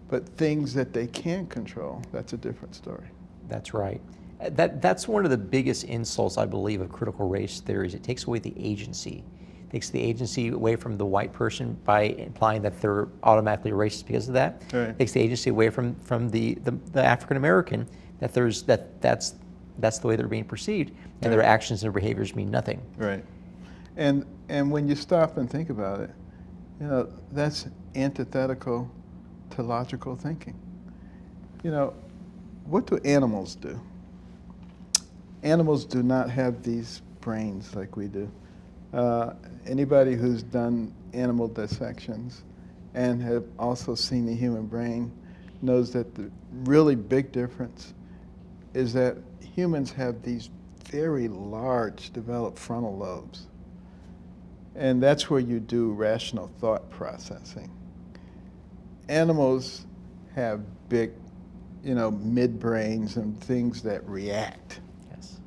But things that they can control, that's a different story. That's right. That's one of the biggest insults, I believe, of critical race theories. It takes away the agency. It takes the agency away from the white person by implying that they're automatically racist because of that. Right. It takes the agency away from the African American that that's the way they're being perceived, and their actions and behaviors mean nothing. Right. And when you stop and think about it, you know, that's antithetical to logical thinking. You know, what do animals do? Animals do not have these brains like we do. Anybody who's done animal dissections and have also seen the human brain knows that the really big difference is that humans have these very large developed frontal lobes. And that's where you do rational thought processing. Animals have big, you know, midbrains and things that react. Yes.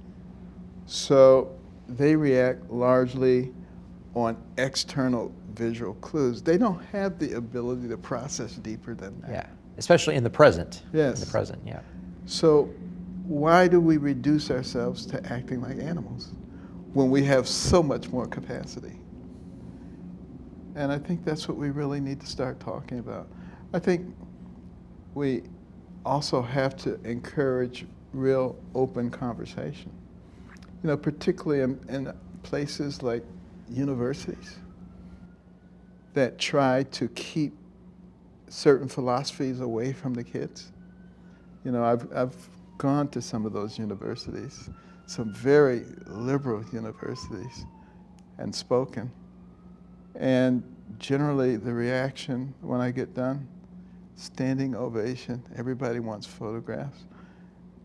So they react largely on external visual clues. They don't have the ability to process deeper than that. Yeah. Especially in the present. Yes. In the present, yeah. So why do we reduce ourselves to acting like animals when we have so much more capacity? And I think that's what we really need to start talking about. I think we also have to encourage real open conversation. You know, particularly in places like universities that try to keep certain philosophies away from the kids. You know, I've gone to some of those universities, some very liberal universities, and spoken. And generally the reaction when I get done, standing ovation, everybody wants photographs,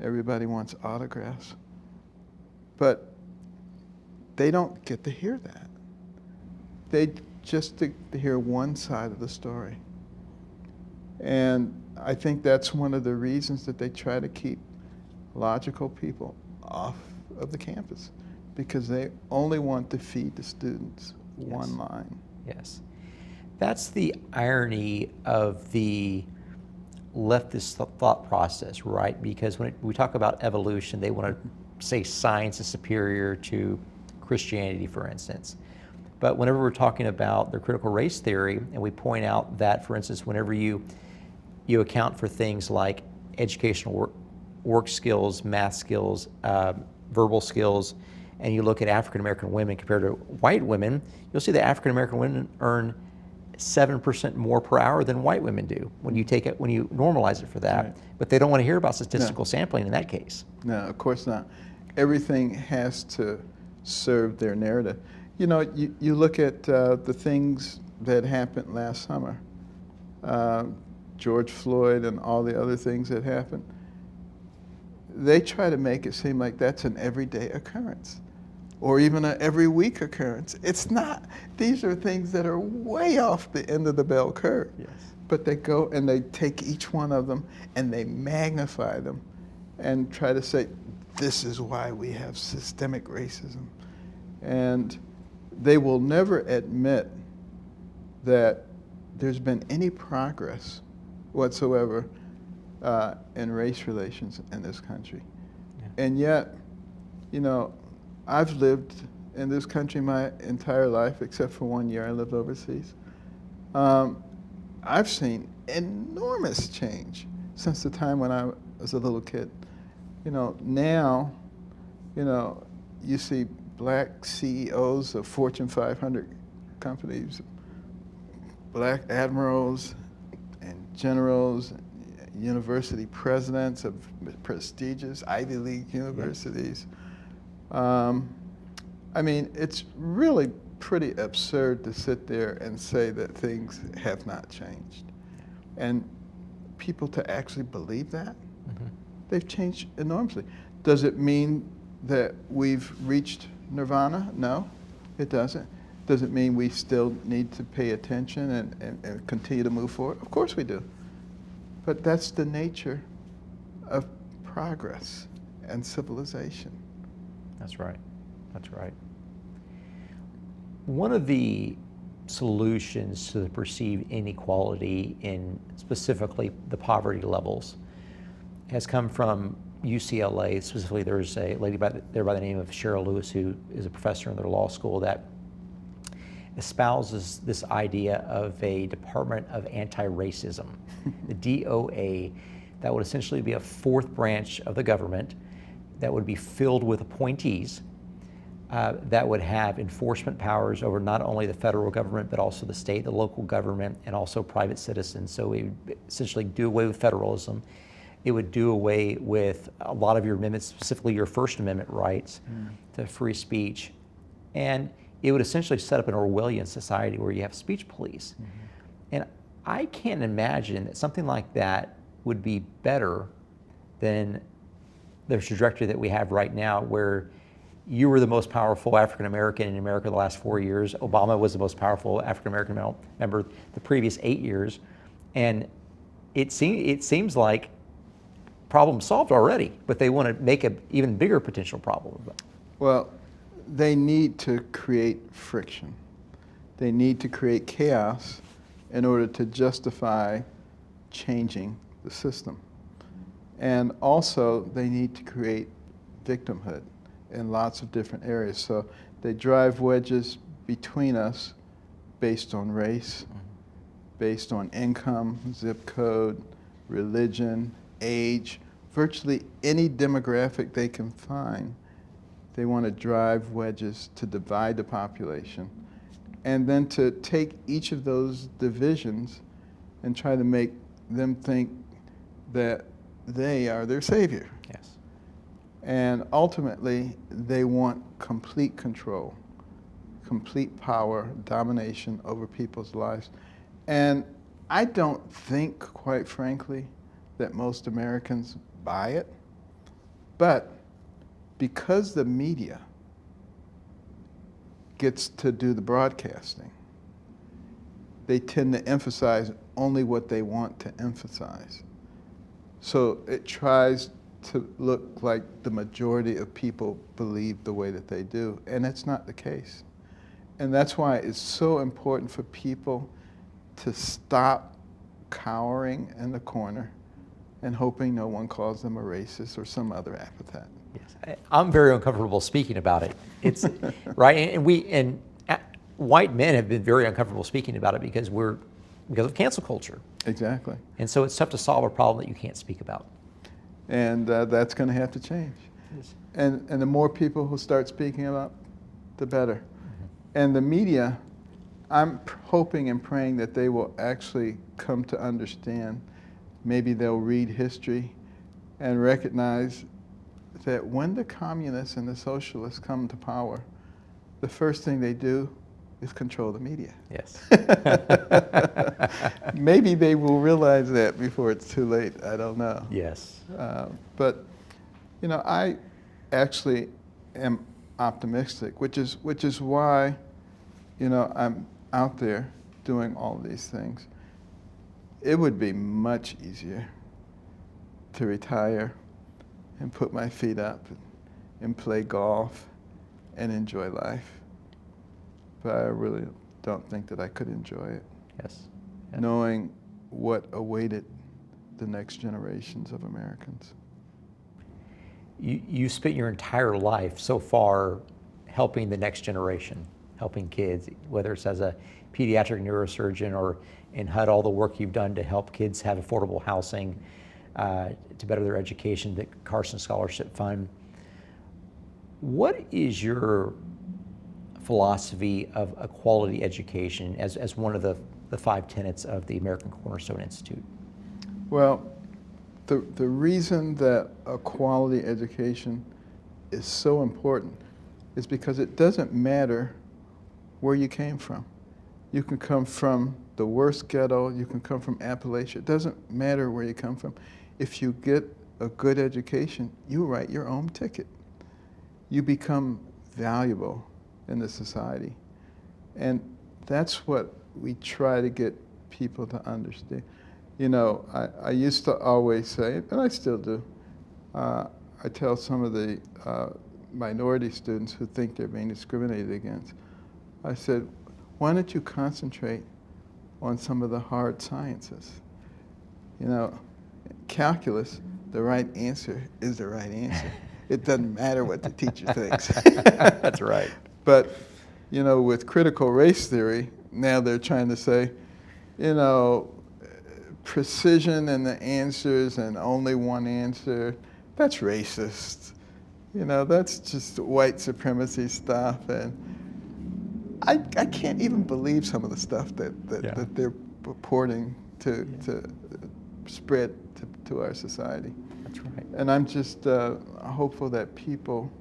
everybody wants autographs. But they don't get to hear that. They just to hear one side of the story. And I think that's one of the reasons that they try to keep logical people off of the campus, because they only want to feed the students one line. Yes. That's the irony of the left this thought process, right? Because when we talk about evolution, they want to say science is superior to Christianity, for instance. But whenever we're talking about the critical race theory, and we point out that, for instance, whenever you account for things like educational work skills, math skills, verbal skills, and you look at African American women compared to white women, you'll see that African American women earn 7% more per hour than white women do when you normalize it for that. Right. But they don't want to hear about statistical sampling in that case. No, of course not. Everything has to serve their narrative. You know, you look at the things that happened last summer, George Floyd and all the other things that happened. They try to make it seem like that's an everyday occurrence or even an every week occurrence. It's not. These are things that are way off the end of the bell curve. Yes. But they go and they take each one of them and they magnify them and try to say, this is why we have systemic racism. And they will never admit that there's been any progress whatsoever in race relations in this country. Yeah. And yet, you know, I've lived in this country my entire life, except for 1 year I lived overseas. I've seen enormous change since the time when I was a little kid. You know, now, you know, you see black CEOs of Fortune 500 companies, black admirals and generals, university presidents of prestigious Ivy League universities. I mean, it's really pretty absurd to sit there and say that things have not changed. And people to actually believe that, they've changed enormously. Does it mean that we've reached nirvana? No, it doesn't. Does it mean we still need to pay attention and continue to move forward? Of course we do. But that's the nature of progress and civilization. That's right. That's right. One of the solutions to the perceived inequality in specifically the poverty levels has come from UCLA. Specifically, there's a lady there by the name of Cheryl Lewis, who is a professor in their law school, that espouses this idea of a Department of Anti-Racism, the DOA, that would essentially be a fourth branch of the government that would be filled with appointees that would have enforcement powers over not only the federal government, but also the state, the local government, and also private citizens. So it would essentially do away with federalism. It would do away with a lot of your amendments, specifically your First Amendment rights to free speech. And it would essentially set up an Orwellian society where you have speech police. And I can't imagine that something like that would be better than the trajectory that we have right now, where you were the most powerful African American in America the last 4 years. Obama was the most powerful African American member the previous 8 years. And it seems like problem solved already, but they want to make an even bigger potential problem. Well, they need to create friction. They need to create chaos in order to justify changing the system. And also, they need to create victimhood in lots of different areas. So they drive wedges between us based on race, based on income, zip code, religion, age, virtually any demographic they can find. They want to drive wedges to divide the population, and then to take each of those divisions and try to make them think that they are their savior. Yes. And ultimately, they want complete control, complete power, domination over people's lives. And I don't think, quite frankly, that most Americans buy it. But because the media gets to do the broadcasting, they tend to emphasize only what they want to emphasize. So it tries to look like the majority of people believe the way that they do, and that's not the case. And that's why it's so important for people to stop cowering in the corner and hoping no one calls them a racist or some other epithet. Yes. I'm very uncomfortable speaking about it. It's right, and white men have been very uncomfortable speaking about it because of cancel culture. Exactly. And so it's tough to solve a problem that you can't speak about. And that's going to have to change. Yes. And the more people who start speaking about, the better. Mm-hmm. And the media, I'm hoping and praying that they will actually come to understand. Maybe they'll read history and recognize that when the communists and the socialists come to power, the first thing they do is control the media. Yes. Maybe they will realize that before it's too late. I don't know. Yes. But I actually am optimistic, which is why I'm out there doing all these things. It would be much easier to retire and put my feet up and play golf and enjoy life. But I really don't think that I could enjoy it. Yes. Knowing what awaited the next generations of Americans. You spent your entire life so far helping the next generation, helping kids, whether it's as a pediatric neurosurgeon or in HUD, all the work you've done to help kids have affordable housing, to better their education, the Carson Scholarship Fund. What is your philosophy of a quality education as one of the 5 tenets of the American Cornerstone Institute? Well, the reason that a quality education is so important is because it doesn't matter where you came from. You can come from the worst ghetto, you can come from Appalachia. It doesn't matter where you come from. If you get a good education, you write your own ticket. You become valuable in the society. And that's what we try to get people to understand. I used to always say, and I still do, I tell some of the minority students who think they're being discriminated against, I said, why don't you concentrate on some of the hard sciences? Calculus, the right answer is the right answer. It doesn't matter what the teacher thinks. That's right. But, with critical race theory, now they're trying to say, precision in the answers and only one answer, that's racist. That's just white supremacy stuff. And I can't even believe some of the stuff that they're purporting to spread to our society. That's right. And I'm just hopeful that people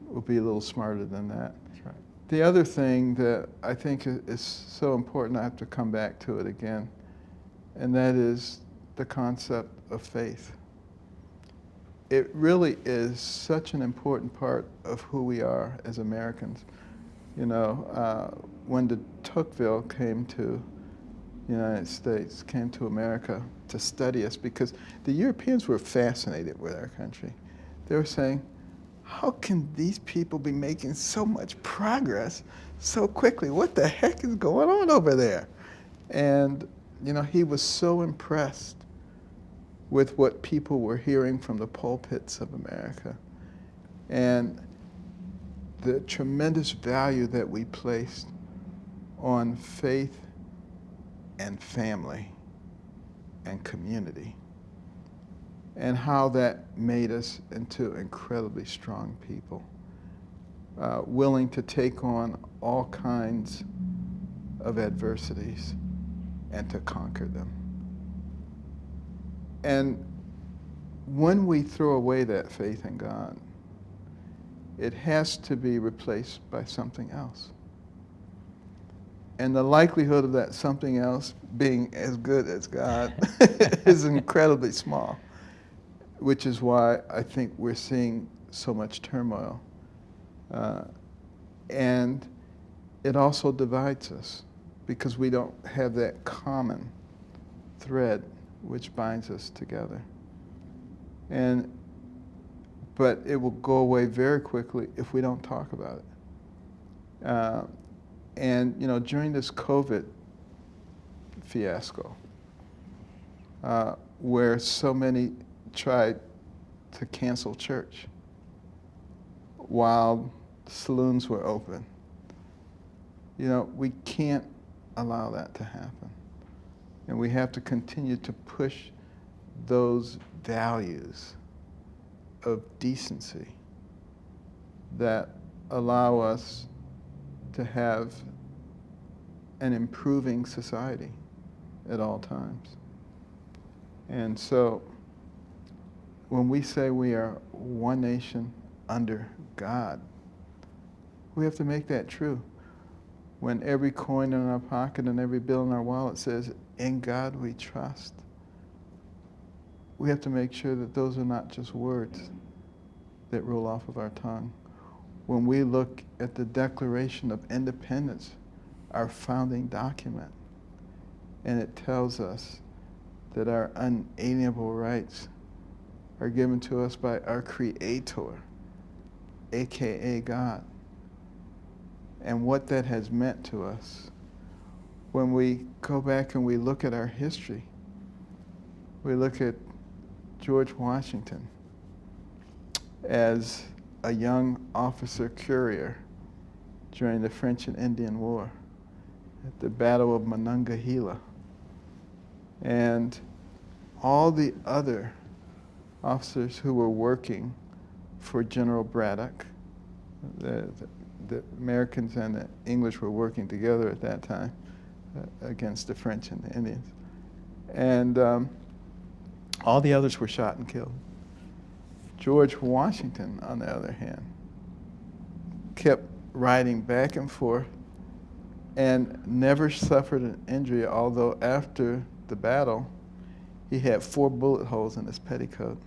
will be a little smarter than that. That's right. The other thing that I think is so important, I have to come back to it again, and that is the concept of faith. It really is such an important part of who we are as Americans. When de Tocqueville came to the United States, came to America to study us, because the Europeans were fascinated with our country. They were saying, how can these people be making so much progress so quickly? What the heck is going on over there? And, he was so impressed with what people were hearing from the pulpits of America and the tremendous value that we placed on faith and family and community, and how that made us into incredibly strong people, willing to take on all kinds of adversities and to conquer them. And when we throw away that faith in God, it has to be replaced by something else. And the likelihood of that something else being as good as God is incredibly small, which is why I think we're seeing so much turmoil. And it also divides us because we don't have that common thread which binds us together. But it will go away very quickly if we don't talk about it. And during this COVID fiasco, where so many tried to cancel church while saloons were open. You know, we can't allow that to happen. And we have to continue to push those values of decency that allow us to have an improving society at all times. And so when we say we are one nation under God, we have to make that true. When every coin in our pocket and every bill in our wallet says, "In God we trust," we have to make sure that those are not just words that roll off of our tongue. When we look at the Declaration of Independence, our founding document, and it tells us that our unalienable rights are given to us by our Creator, aka God, and what that has meant to us. When we go back and we look at our history, we look at George Washington as a young officer courier during the French and Indian War at the Battle of Monongahela. And all the other officers who were working for General Braddock, the Americans and the English were working together at that time against the French and the Indians. And all the others were shot and killed. George Washington, on the other hand, kept riding back and forth and never suffered an injury, although after the battle, he had 4 bullet holes in his petticoat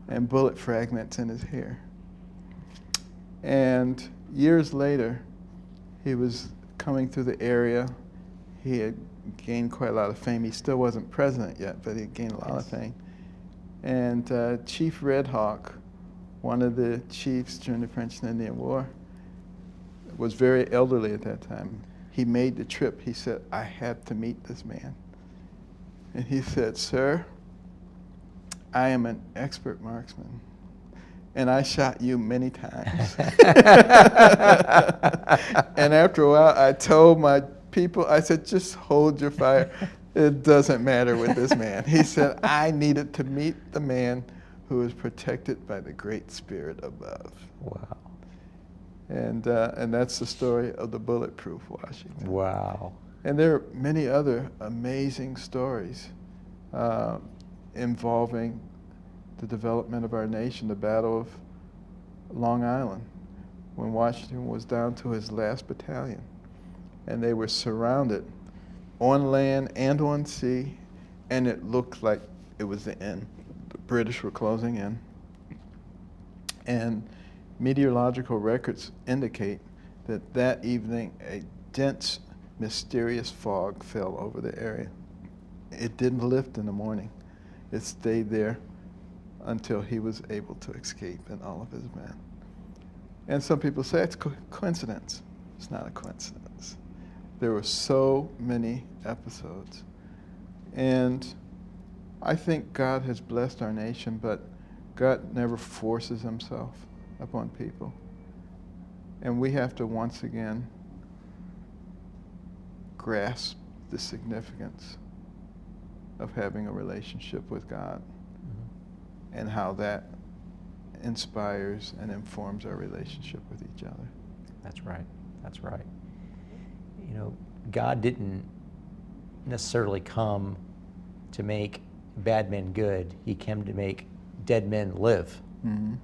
and bullet fragments in his hair. And years later, he was coming through the area. He had gained quite a lot of fame. He still wasn't president yet, but he had gained a lot of fame. And Chief Red Hawk, one of the chiefs during the French and Indian War, was very elderly at that time. He made the trip. He said, "I had to meet this man." And he said, "Sir, I am an expert marksman, and I shot you many times." And after a while, I told my people, I said, "Just hold your fire. It doesn't matter with this man." He said, "I needed to meet the man who is protected by the Great Spirit above." Wow. And that's the story of the bulletproof Washington. Wow. And there are many other amazing stories involving the development of our nation, the Battle of Long Island, when Washington was down to his last battalion, and they were surrounded on land and on sea, and it looked like it was the end. The British were closing in. And meteorological records indicate that that evening a dense, mysterious fog fell over the area. It didn't lift in the morning. It stayed there until he was able to escape and all of his men. And some people say it's coincidence. It's not a coincidence. There were so many episodes. And I think God has blessed our nation, but God never forces himself upon people. And we have to once again grasp the significance of having a relationship with God, and how that inspires and informs our relationship with each other. That's right. That's right. You know, God didn't necessarily come to make bad men good. He came to make dead men live. Mm-hmm.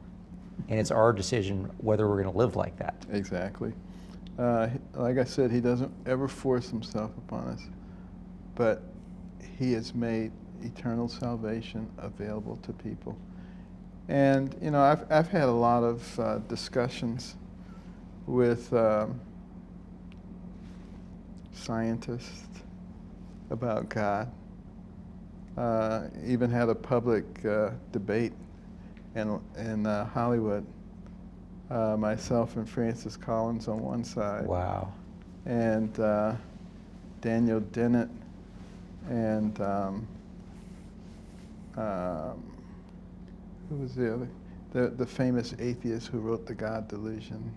And it's our decision whether we're going to live like that. Exactly. Like I said, he doesn't ever force himself upon us, but he has made eternal salvation available to people. And, you know, I've had a lot of discussions with scientists about God. Even had a public debate in Hollywood. Myself and Francis Collins on one side. Wow. And Daniel Dennett and who was the other? The famous atheist who wrote The God Delusion.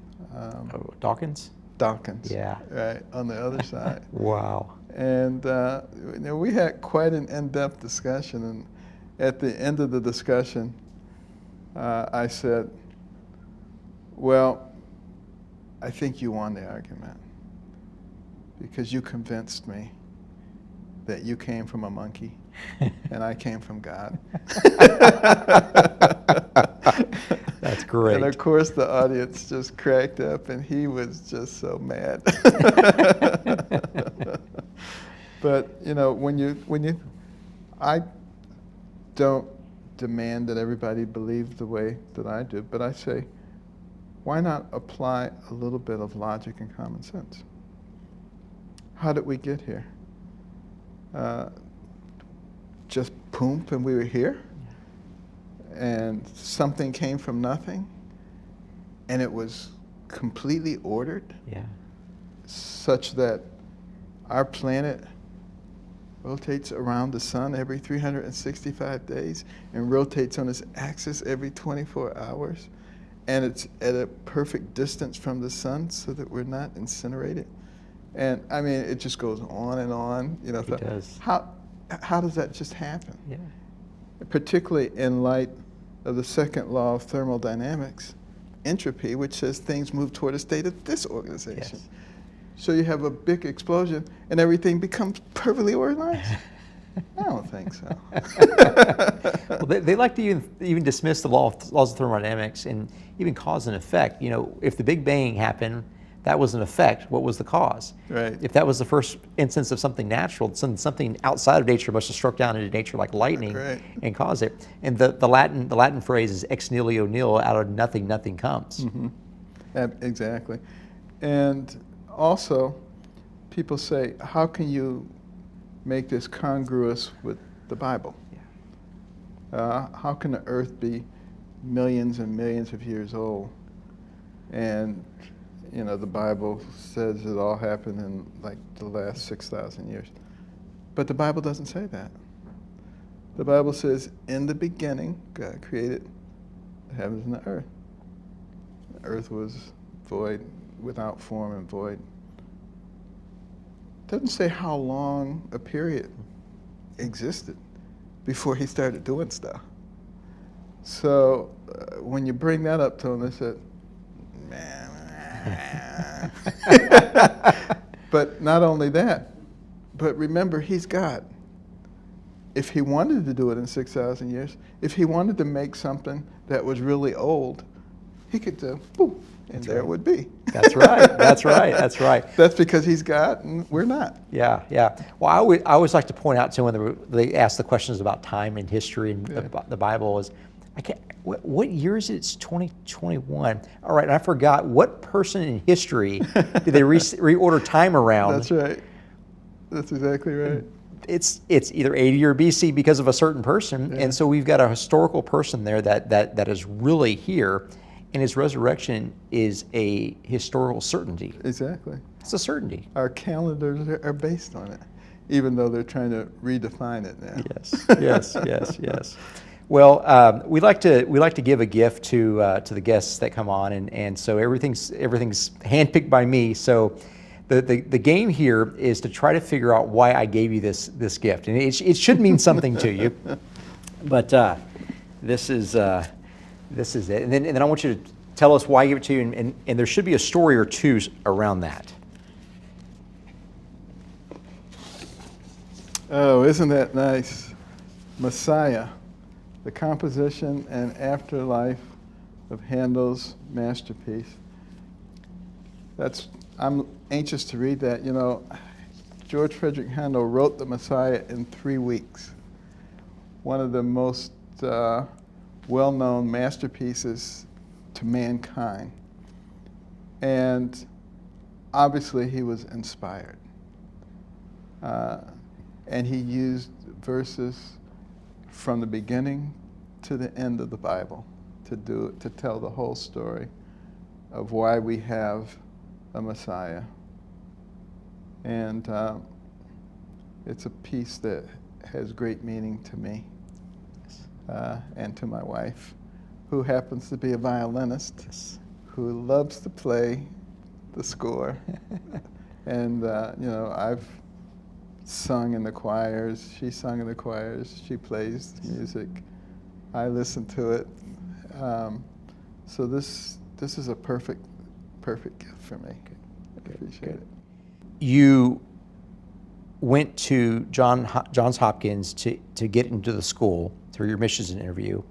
Dawkins? Dawkins. Yeah. Right, on the other side. Wow. And we had quite an in-depth discussion, and at the end of the discussion, I said, well, I think you won the argument because you convinced me that you came from a monkey and I came from God. That's great. And of course the audience just cracked up and he was just so mad. But I don't demand that everybody believe the way that I do, but I say, why not apply a little bit of logic and common sense? How did we get here? Just poomp and we were here? And something came from nothing? And it was completely ordered? Yeah. Such that our planet rotates around the sun every 365 days and rotates on its axis every 24 hours. And it's at a perfect distance from the sun so that we're not incinerated. And I mean, it just goes on and on. It does. How does that just happen? Yeah. Particularly in light of the second law of thermodynamics, entropy, which says things move toward a state of disorganization. Yes. So you have a big explosion and everything becomes perfectly organized? I don't think so. Well, they like to even dismiss the laws of thermodynamics and even cause and effect. If the Big Bang happened, that was an effect. What was the cause? Right. If that was the first instance of something natural, something outside of nature must have struck down into nature like lightning Right. and caused it. And the Latin phrase is ex nihilo nihil, out of nothing, nothing comes. Mm-hmm. Exactly. And also, people say, how can you make this congruous with the Bible? Yeah. How can the earth be millions and millions of years old? And, the Bible says it all happened in like the last 6,000 years. But the Bible doesn't say that. The Bible says, in the beginning, God created the heavens and the earth. The earth was void, without form and void. It doesn't say how long a period existed before he started doing stuff. So when you bring that up to him, they said, man. But not only that, but remember, he's God. If he wanted to do it in 6,000 years, if he wanted to make something that was really old, he could do, boom, and That's there right. it would be. That's right. That's right. That's right. That's because he's God and we're not. Yeah, yeah. Well, I always like to point out to when they ask the questions about time and history and the Bible is, what year is it? It's 2021. All right, and I forgot what person in history did they reorder time around? That's right. That's exactly right. It's either 80 or BC because of a certain person, Yeah. and so we've got a historical person there that is really here, and his resurrection is a historical certainty. Exactly. It's a certainty. Our calendars are based on it, even though they're trying to redefine it now. Yes. Well, we like to give a gift to the guests that come on, and so everything's handpicked by me. So the game here is to try to figure out why I gave you this gift, and it should mean something to you. But this is it, and then I want you to tell us why I gave it to you, and there should be a story or two around that. Oh, isn't that nice? Messiah, the composition and afterlife of Handel's masterpiece. I'm anxious to read that. George Frederick Handel wrote the Messiah in 3 weeks. One of the most well-known masterpieces to mankind. And obviously he was inspired. And he used verses from the beginning to the end of the Bible to tell the whole story of why we have a Messiah. And it's a piece that has great meaning to me. and to my wife, who happens to be a violinist, Yes. who loves to play the score. And, you know, I've sung in the choirs, she sung in the choirs, she plays music, I listen to it. So this is a perfect gift for me. I appreciate it. You went to Johns Hopkins to get into the school through your missions interview,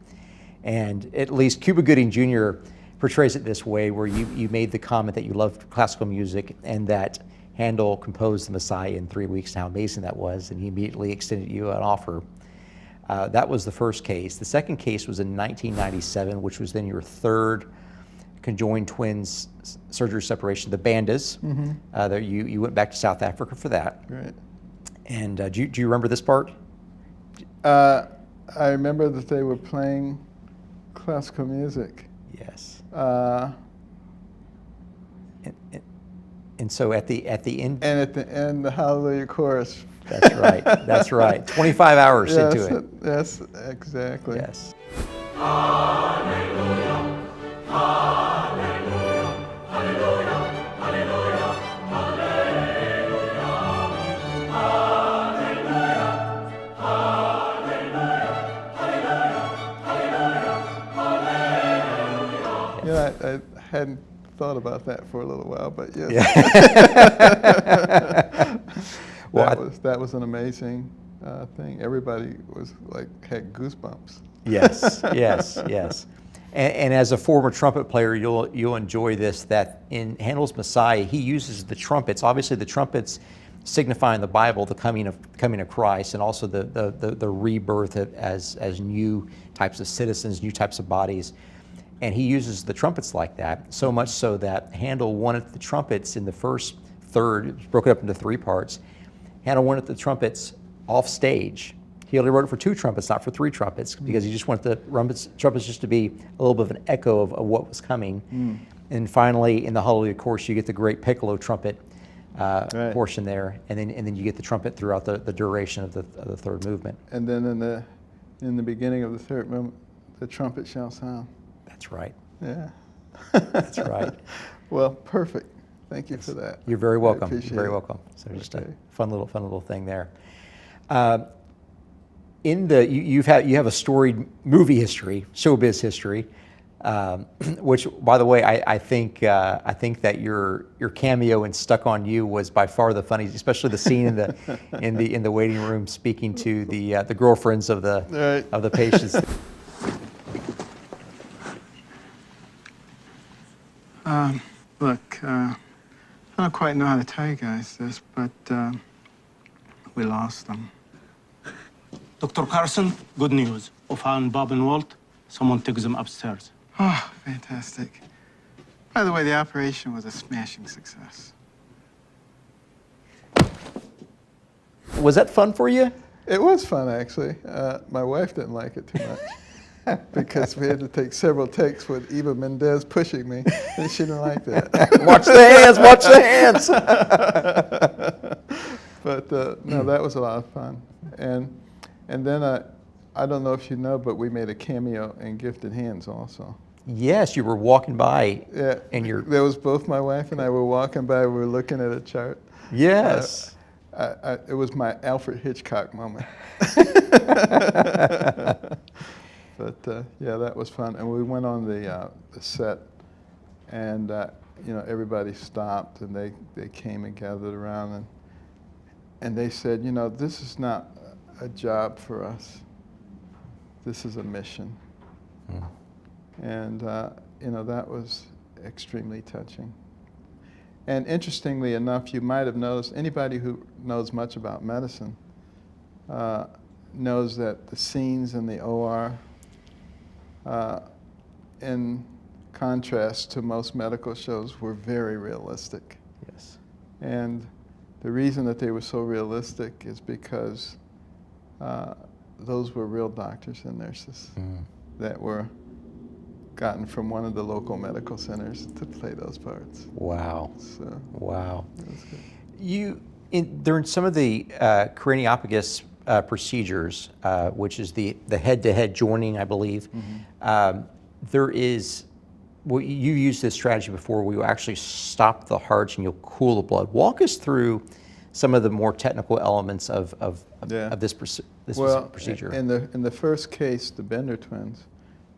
and at least Cuba Gooding Jr. portrays it this way, where you made the comment that you loved classical music and that Handel composed the Messiah in 3 weeks, and how amazing that was, and he immediately extended you an offer. That was the first case. The second case was in 1997, which was then your third conjoined twins surgery separation, the Bandas. That you went back to South Africa for that. Right. And do you remember this part? I remember that they were playing classical music. Yes. And so at the end. And at the end, the Hallelujah chorus. That's right. That's right. 25 hours Yes, into it. Yes, exactly. Yes. Hallelujah, hallelujah, hallelujah, hallelujah, hallelujah, hallelujah, hallelujah, hallelujah. Yeah, I hadn't thought about that for a little while, but yes. Yeah. Well, that was an amazing thing. Everybody was like, had goosebumps. Yes, yes, yes. And as a former trumpet player, you'll enjoy this, that in Handel's Messiah, he uses the trumpets. Obviously, the trumpets signifying the Bible, the coming of Christ, and also the rebirth as new types of citizens, new types of bodies. And he uses the trumpets like that, so much so that Handel wanted the trumpets in the first third, it was broken up into 3 parts. Handel wanted the trumpets off stage. He only wrote it for 2 trumpets, not for 3 trumpets, because he just wanted the trumpets just to be a little bit of an echo of what was coming. And finally, in the Hallelujah chorus, you get the great piccolo trumpet portion there, and then you get the trumpet throughout the duration of the third movement. And then in the beginning of the third movement, the trumpet shall sound. That's right. Yeah. That's right. Well, perfect. Thank you for that. You're very welcome. I appreciate You're very it. welcome. So just Okay. a fun little thing there. You have a storied movie history, showbiz history, which, by the way, I think that your cameo in Stuck on You was by far the funniest, especially the scene in the waiting room speaking to the girlfriends of the Right. of the patients. Look, I don't quite know how to tell you guys this, but we lost them. Dr. Carson, good news. We found Bob and Walt. Someone took them upstairs. Oh, fantastic. By the way, the operation was a smashing success. Was that fun for you? It was fun, actually. My wife didn't like it too much because we had to take several takes with Eva Mendez pushing me, and she didn't like that. Watch the hands, watch the hands. But no, that was a lot of fun. And then I don't know if you know, but we made a cameo in Gifted Hands also. Yes, you were walking by. Yeah, And you're. there was both my wife and I were walking by. We were looking at a chart. Yes. It was my Alfred Hitchcock moment. But yeah, that was fun. And we went on the set, and everybody stopped, and they came and gathered around, and they said, this is not a job for us. This is a mission. And that was extremely touching. And interestingly enough, you might have noticed, anybody who knows much about medicine knows that the scenes in the OR, in contrast to most medical shows, were very realistic. Yes. And the reason that they were so realistic is because those were real doctors and nurses that were gotten from one of the local medical centers to play those parts. Wow. So Wow. it was good. During some of the craniopagus procedures, which is the head-to-head joining, I believe, there is, well, you used this strategy before where you actually stop the hearts and you'll cool the blood. Walk us through some of the more technical elements of this procedure. In the first case, the Bender twins,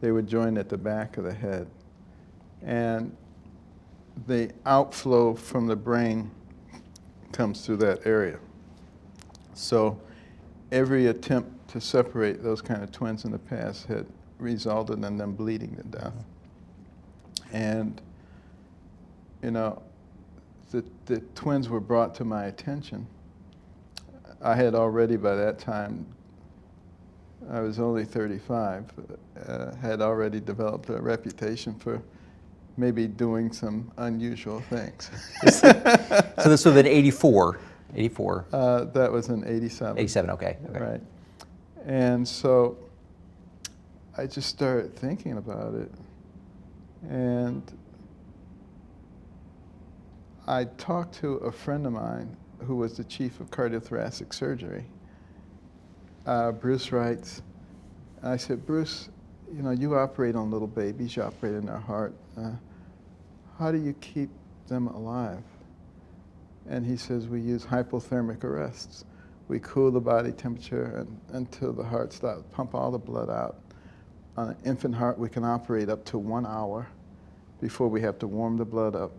they would join at the back of the head. And the outflow from the brain comes through that area. So every attempt to separate those kind of twins in the past had resulted in them bleeding to death. And, you know, the twins were brought to my attention. I had already, by that time, I was only 35, had already developed a reputation for maybe doing some unusual things. So this was in 84. 84. That was in 87. 87, okay. Right. And so I just started thinking about it. And I talked to a friend of mine who was the chief of cardiothoracic surgery. Bruce writes, I said, Bruce, you know, you operate on little babies, you operate in their heart. How do you keep them alive? And he says, we use hypothermic arrests. We cool the body temperature until the heart stops, pump all the blood out. On an infant heart, we can operate up to 1 hour before we have to warm the blood up,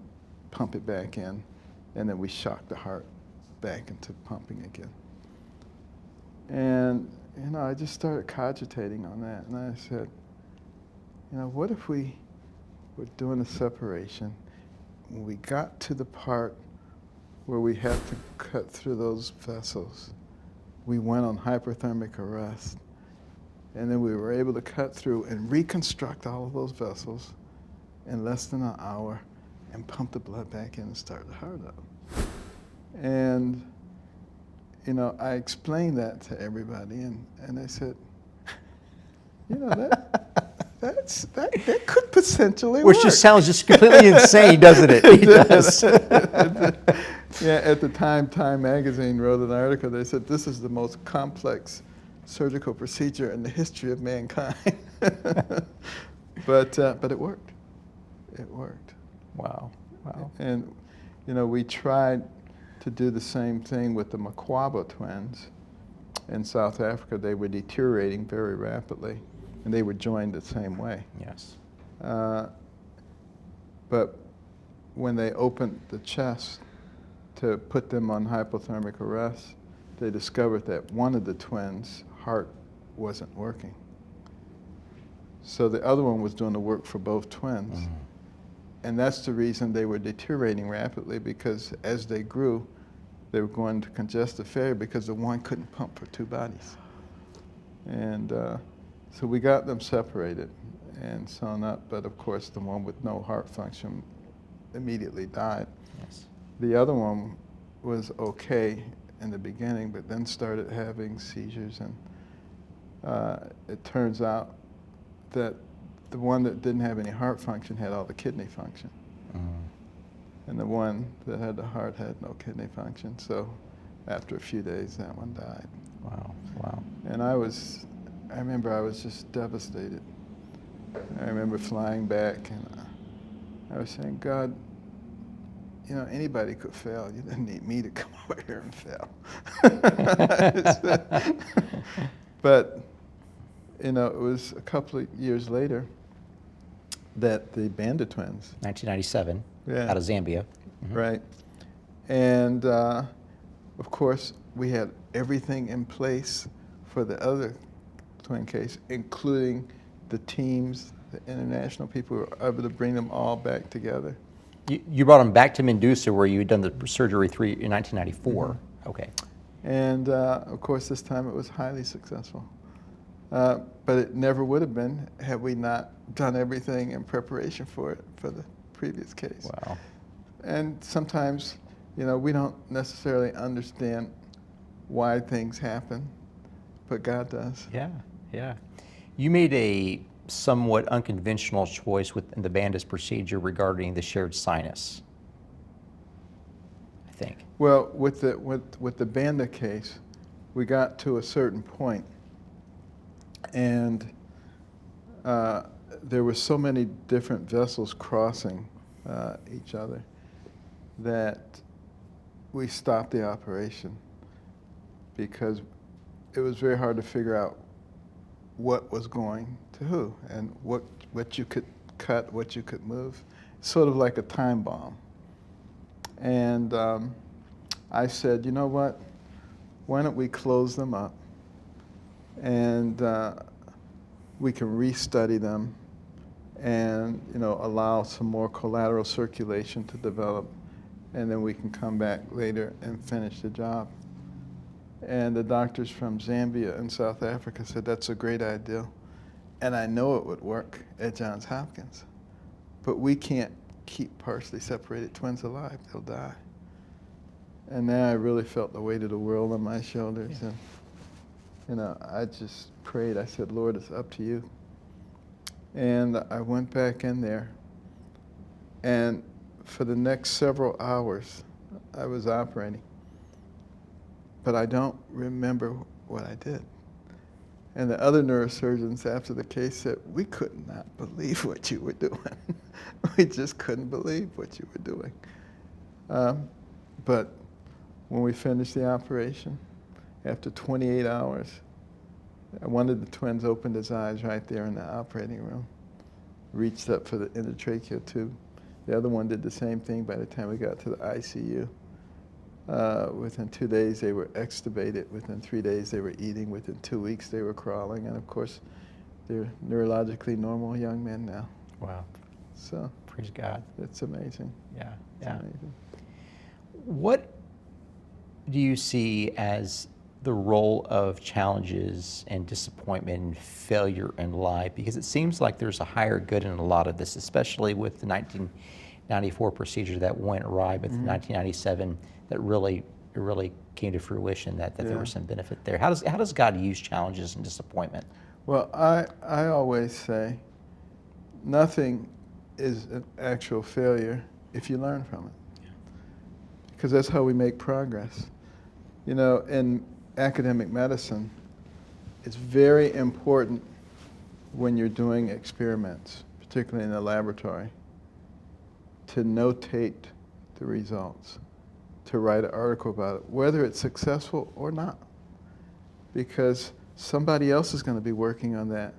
pump it back in, and then we shock the heart back into pumping again. And, you know, I just started cogitating on that, and I said, you know, what if we were doing a separation, when we got to the part where we had to cut through those vessels, we went on hyperthermic arrest, and then we were able to cut through and reconstruct all of those vessels in less than an hour and pump the blood back in and start the heart up. And, you know, I explained that to everybody, and they said, you know, that could potentially work. Which just sounds just completely insane, doesn't it? It does. Yeah, at the time, Time magazine wrote an article. They said, this is the most complex surgical procedure in the history of mankind. But it worked. It worked. Wow. Wow. And, you know, we tried to do the same thing with the Makwaba twins in South Africa. They were deteriorating very rapidly, and they were joined the same way. Yes. But when they opened the chest to put them on hypothermic arrest, they discovered that one of the twins' heart wasn't working. So the other one was doing the work for both twins. Mm-hmm. And that's the reason they were deteriorating rapidly, because as they grew, they were going to congestive failure because the one couldn't pump for two bodies. And so we got them separated and sewn up, but of course the one with no heart function immediately died. Yes. The other one was okay in the beginning, but then started having seizures, and it turns out that the one that didn't have any heart function had all the kidney function. Mm-hmm. And the one that had the heart had no kidney function. So after a few days, that one died. Wow, wow. And I remember I was just devastated. I remember flying back, and I was saying, God, you know, anybody could fail. You didn't need me to come over here and fail. But, you know, it was a couple of years later that the Banda twins. 1997, yeah. Out of Zambia. Mm-hmm. Right. And, of course, we had everything in place for the other twin case, including the teams, the international people who were able to bring them all back together. You brought them back to Medusa, where you had done the surgery in 1994. Mm-hmm. Okay. And, of course, this time it was highly successful. But it never would have been had we not done everything in preparation for it for the previous case. Wow. And sometimes, you know, we don't necessarily understand why things happen, but God does. Yeah, yeah. You made a somewhat unconventional choice within the Banda's procedure regarding the shared sinus, I think. Well, with the Banda case, we got to a certain point, and there were so many different vessels crossing each other that we stopped the operation because it was very hard to figure out what was going to who and what you could cut, what you could move, sort of like a time bomb. And I said, you know what, why don't we close them up and we can restudy them and allow some more collateral circulation to develop, and then we can come back later and finish the job. And the doctors from Zambia and South Africa said that's a great idea, and I know it would work at Johns Hopkins, but we can't keep partially separated twins alive, they'll die. And now I really felt the weight of the world on my shoulders, and I just prayed. I said, Lord, it's up to you. And I went back in there, and for the next several hours, I was operating. But I don't remember what I did. And the other neurosurgeons after the case said, we could not believe what you were doing. We just couldn't believe what you were doing. But when we finished the operation, after 28 hours, one of the twins opened his eyes right there in the operating room, reached up for the endotracheal tube. The other one did the same thing by the time we got to the ICU. Within 2 days, they were extubated. Within 3 days, they were eating. Within 2 weeks, they were crawling. And of course, they're neurologically normal young men now. Wow. So Praise God. it's amazing. Yeah, It's yeah. amazing. What do you see as the role of challenges and disappointment and failure in life? Because it seems like there's a higher good in a lot of this, especially with the 1994 procedure that went awry, but 1997 that really came to fruition, that there was some benefit there. How does God use challenges and disappointment? Well, I always say nothing is an actual failure if you learn from it. Because that's how we make progress. In academic medicine, it's very important when you're doing experiments, particularly in the laboratory, to notate the results, to write an article about it, whether it's successful or not. Because somebody else is going to be working on that.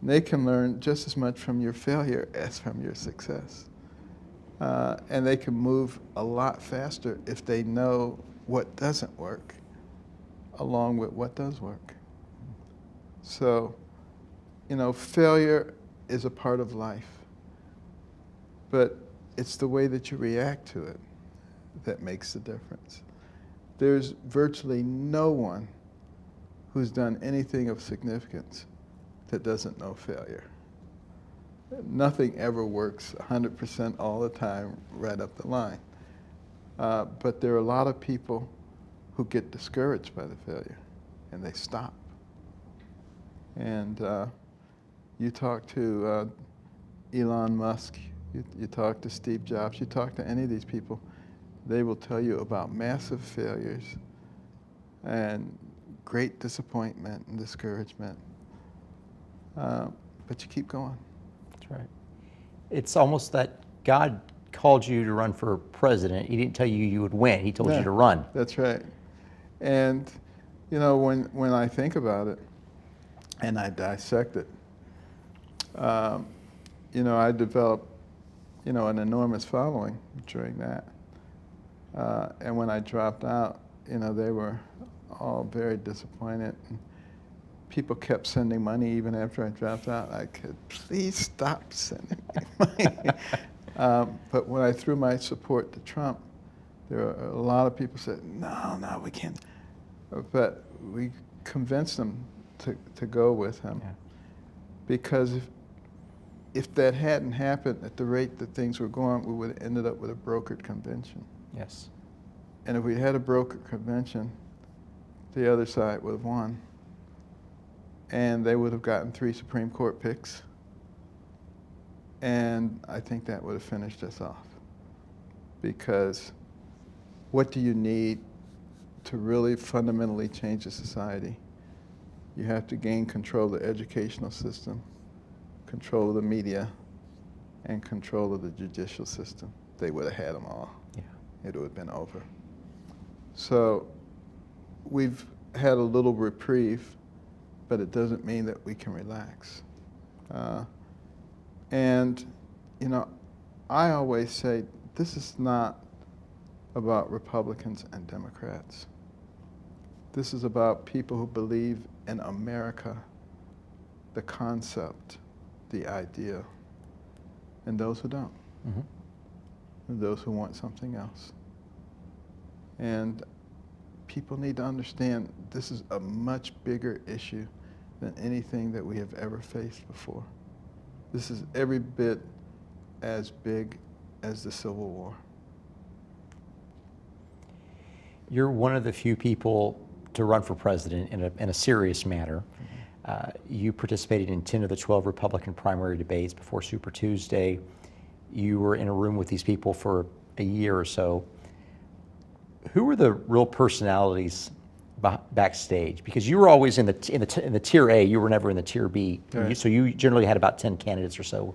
And they can learn just as much from your failure as from your success. And they can move a lot faster if they know what doesn't work along with what does work. So, failure is a part of life, but it's the way that you react to it that makes the difference. There's virtually no one who's done anything of significance that doesn't know failure. Nothing ever works 100% all the time right up the line. But there are a lot of people who get discouraged by the failure, and they stop. And you talk to Elon Musk, you talk to Steve Jobs, you talk to any of these people, they will tell you about massive failures and great disappointment and discouragement. But you keep going. That's right. It's almost that God called you to run for president. He didn't tell you you would win. He told you to run. That's right. And, when I think about it and I dissect it, I developed, an enormous following during that. And when I dropped out, they were all very disappointed. And people kept sending money even after I dropped out. I could, please stop sending me money. But when I threw my support to Trump, there were a lot of people said, no, we can't. But we convinced them to go with him. Yeah. Because if that hadn't happened at the rate that things were going, we would have ended up with a brokered convention. Yes. And if we had a brokered convention, the other side would have won. And they would have gotten 3 Supreme Court picks. And I think that would have finished us off. Because what do you need to really fundamentally change a society, you have to gain control of the educational system, control of the media, and control of the judicial system. They would have had them all. Yeah. It would have been over. So we've had a little reprieve, but it doesn't mean that we can relax. And, you know, I always say this is not about Republicans and Democrats. This is about people who believe in America, the concept, the idea, and those who don't, Mm-hmm. and those who want something else. And people need to understand this is a much bigger issue than anything that we have ever faced before. This is every bit as big as the Civil War. You're one of the few people to run for president in a serious manner. You participated in 10 of the 12 Republican primary debates before Super Tuesday. You were in a room with these people for a year or so. Who were the real personalities backstage? Because you were always in the tier A. You were never in the tier B. Right. So you generally had about 10 candidates or so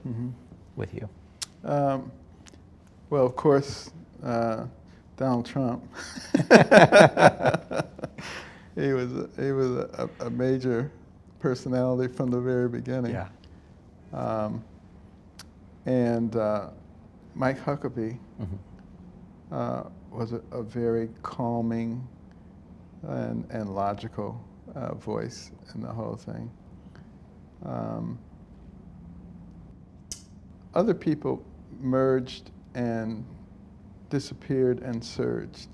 with you. Well, of course, Donald Trump. He was a major personality from the very beginning. Yeah. And Mike Huckabee was a very calming and logical voice in the whole thing. Other people merged and disappeared and surged.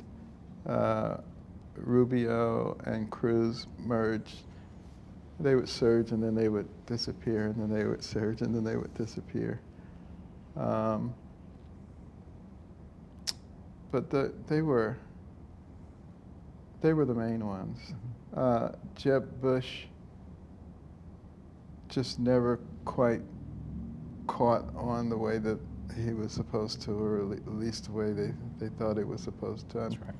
Rubio and Cruz merged. They would surge and then they would disappear, and then they would surge and then they would disappear. But they were the main ones. Jeb Bush just never quite caught on the way that he was supposed to, or at least the way they thought he was supposed to. That's right.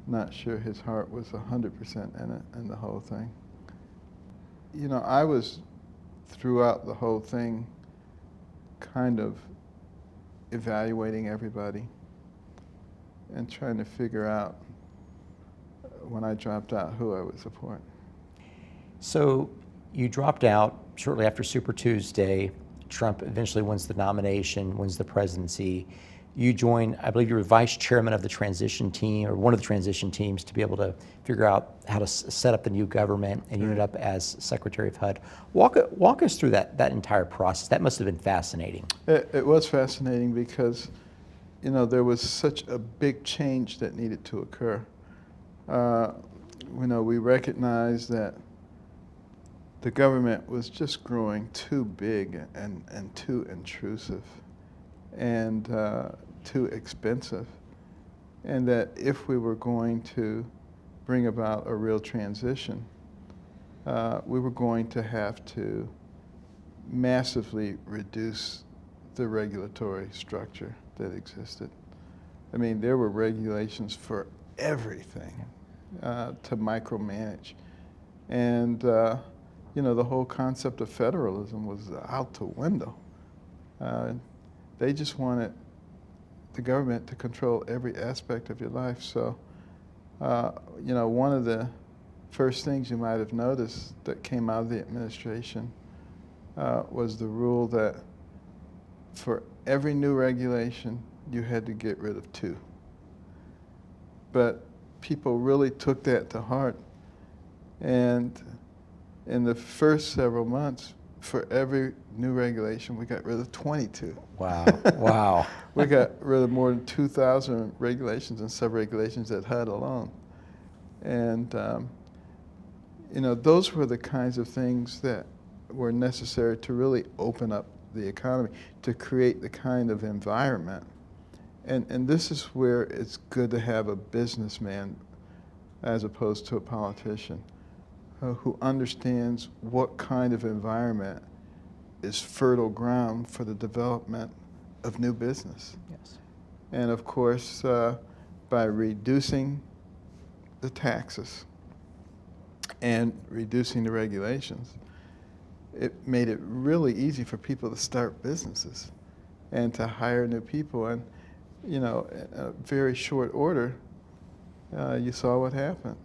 Not sure his heart was 100% in it, in the whole thing. You know, I was, throughout the whole thing, kind of evaluating everybody and trying to figure out, when I dropped out, who I would support. So you dropped out shortly after Super Tuesday. Trump eventually wins the nomination, wins the presidency. You joined, I believe you were vice chairman of the transition team, or one of the transition teams, to be able to figure out how to set up the new government, and you ended up as Secretary of HUD. Walk us through that entire process. That must have been fascinating. It was fascinating because, you know, there was such a big change that needed to occur. You know, we recognized that the government was just growing too big and too intrusive and too expensive, and that if we were going to bring about a real transition, we were going to have to massively reduce the regulatory structure that existed. I mean, there were regulations for everything to micromanage. And, you know, the whole concept of federalism was out the window. They just wanted the government to control every aspect of your life. So, you know, one of the first things you might have noticed that came out of the administration was the rule that for every new regulation, you had to get rid of 2. But people really took that to heart. And in the first several months, for every new regulation, we got rid of 22. Wow, wow. We got rid of more than 2,000 regulations and sub-regulations at HUD alone. And, you know, those were the kinds of things that were necessary to really open up the economy, to create the kind of environment. And this is where it's good to have a businessman as opposed to a politician who understands what kind of environment is fertile ground for the development of new business. Yes. And of course, by reducing the taxes and reducing the regulations, it made it really easy for people to start businesses and to hire new people. And, you know, in a very short order, you saw what happened.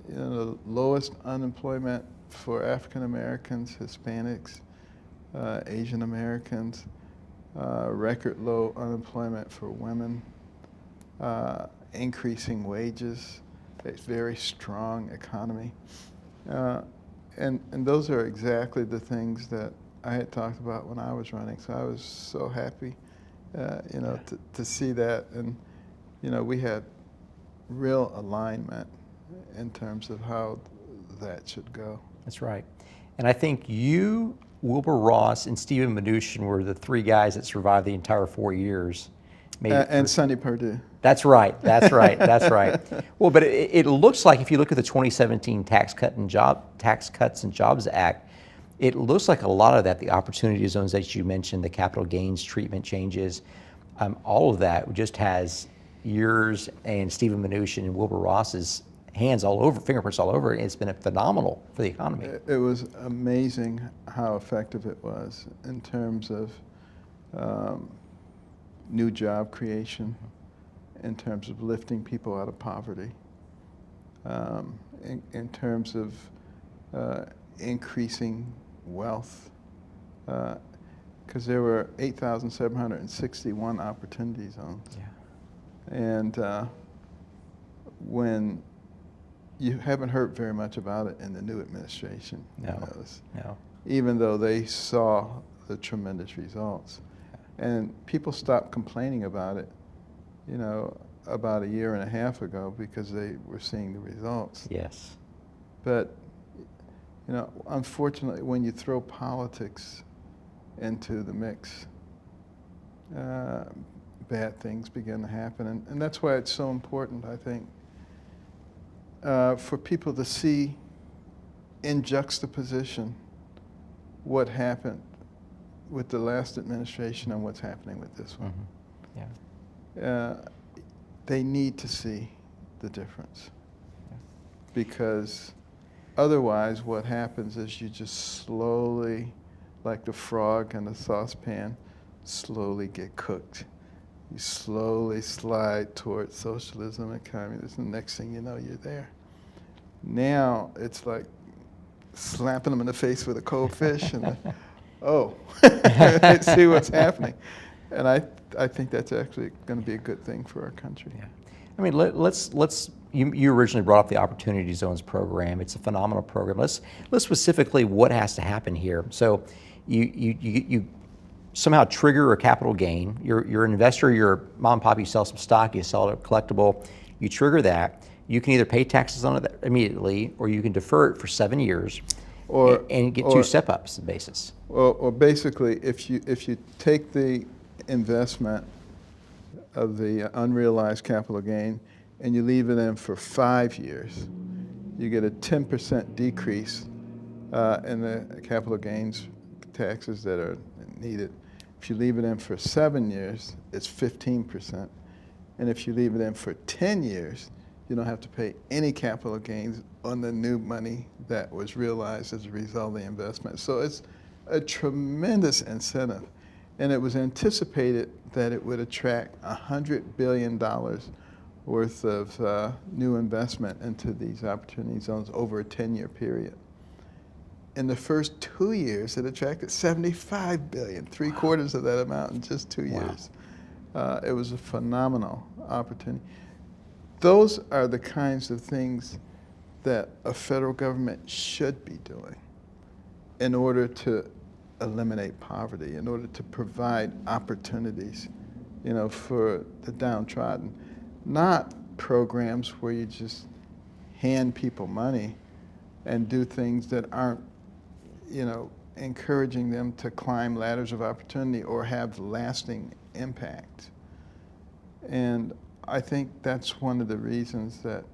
The lowest unemployment for African Americans, Hispanics, Asian Americans, record low unemployment for women, increasing wages, a very strong economy. And those are exactly the things that I had talked about when I was running. So I was so happy, to see that. And, we had real alignment in terms of how that should go. That's right. And I think you, Wilbur Ross, and Stephen Mnuchin were the three guys that survived the entire 4 years. And Sonny Perdue. That's right. That's right. That's right. Well, but it looks like if you look at the 2017 Tax Cuts and Jobs Act, it looks like a lot of that, the opportunity zones that you mentioned, the capital gains treatment changes, all of that just has yours and Stephen Mnuchin and Wilbur Ross's hands all over, fingerprints all over it. It's been phenomenal for the economy. It was amazing how effective it was in terms of new job creation, in terms of lifting people out of poverty, in terms of increasing wealth, because there were 8,761 opportunity zones. Yeah. And when you haven't heard very much about it in the new administration, No. even though they saw the tremendous results. And people stopped complaining about it, about a year and a half ago because they were seeing the results. Yes. But, unfortunately, when you throw politics into the mix, bad things begin to happen. And that's why it's so important, I think, for people to see in juxtaposition what happened with the last administration and what's happening with this one. Mm-hmm. Yeah. They need to see the difference. Yeah. Because otherwise what happens is you just slowly, like the frog in the saucepan, slowly get cooked. You slowly slide towards socialism and communism. The next thing you know, you're there. Now it's like slapping them in the face with a cold fish and see what's happening. And I think that's actually going to be a good thing for our country. Yeah. I mean, you originally brought up the Opportunity Zones program. It's a phenomenal program. Let's specifically what has to happen here. So you somehow trigger a capital gain. You're an investor, you're a mom and pop, you sell some stock, you sell a collectible, you trigger that. You can either pay taxes on it immediately or you can defer it for 7 years and get two step-ups basis. Or basically, if you take the investment of the unrealized capital gain and you leave it in for 5 years, you get a 10% decrease in the capital gains taxes that are needed. If you leave it in for 7 years, it's 15%. And if you leave it in for 10 years, you don't have to pay any capital gains on the new money that was realized as a result of the investment. So it's a tremendous incentive. And it was anticipated that it would attract $100 billion worth of new investment into these opportunity zones over a 10-year period. In the first 2 years, it attracted $75 billion, three-quarters of that amount in just 2 years. It was a phenomenal opportunity. Those are the kinds of things that a federal government should be doing in order to eliminate poverty, in order to provide opportunities, for the downtrodden. Not programs where you just hand people money and do things that aren't, encouraging them to climb ladders of opportunity or have lasting impact. And I think that's one of the reasons that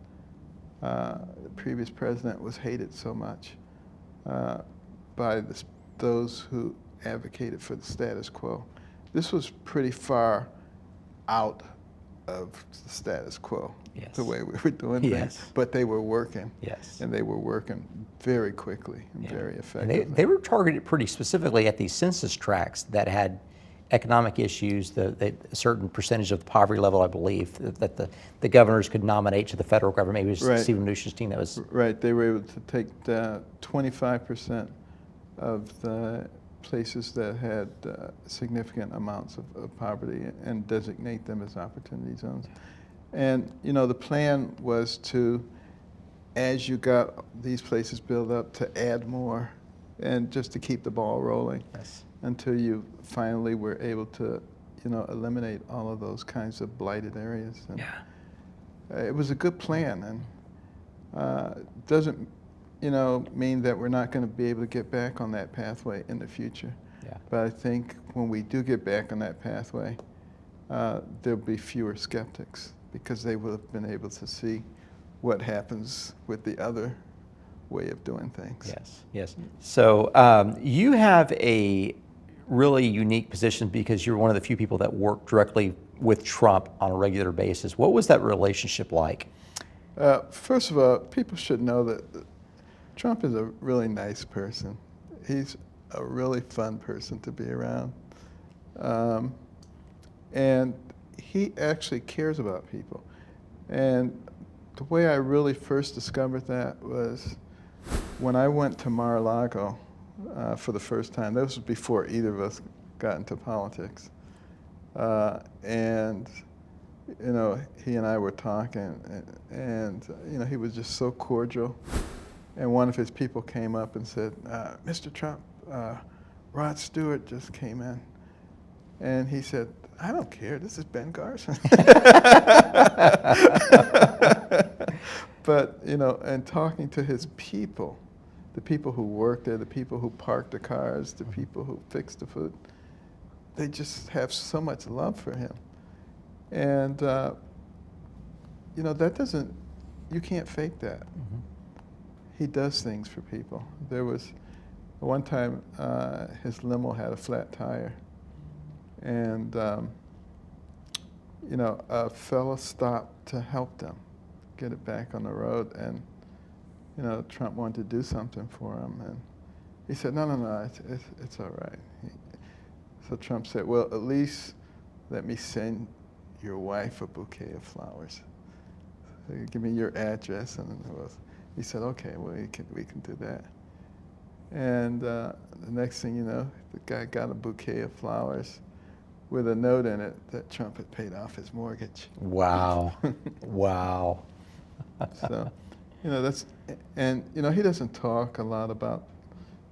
the previous president was hated so much by those who advocated for the status quo. This was pretty far out of the status quo, Yes. the way we were doing Yes. things. But they were working. Yes. And they were working very quickly and Yeah. very And effectively. they were targeted pretty specifically at these census tracts that had economic issues, a certain percentage of the poverty level, I believe, that the governors could nominate to the federal government. Maybe it was Right. Stephen Mnuchin's team that was. Right, they were able to take 25% of the places that had significant amounts of poverty and designate them as opportunity zones. And you know, the plan was to, as you got these places built up, to add more, and just to keep the ball rolling. Yes. Until you finally were able to, you know, eliminate all of those kinds of blighted areas. And Yeah. it was a good plan, and doesn't, you know, mean that we're not going to be able to get back on that pathway in the future. Yeah. But I think when we do get back on that pathway, there'll be fewer skeptics because they will have been able to see what happens with the other way of doing things. Yes, yes. So you have a really unique position because you're one of the few people that work directly with Trump on a regular basis. What was that relationship like? First of all, people should know that Trump is a really nice person. He's a really fun person to be around. And he actually cares about people. And the way I really first discovered that was when I went to Mar-a-Lago for the first time. That was before either of us got into politics. And you know, he and I were talking, and you know, he was just so cordial. And one of his people came up and said, "Mr. Trump, Rod Stewart just came in." And he said, "I don't care, this is Ben Carson." But, you know, and talking to his people, the people who work there, the people who park the cars, the people who fix the food, they just have so much love for him. And, you know, that doesn't, you can't fake that. Mm-hmm. He does things for people. There was one time his limo had a flat tire, and you know, a fella stopped to help them get it back on the road, and you know, Trump wanted to do something for him, and he said, no, it's all right. So Trump said, well, at least let me send your wife a bouquet of flowers. So give me your address, and he said, okay, well, we can do that. And the next thing you know, the guy got a bouquet of flowers with a note in it that Trump had paid off his mortgage. Wow. Wow. So, you know, and you know, he doesn't talk a lot about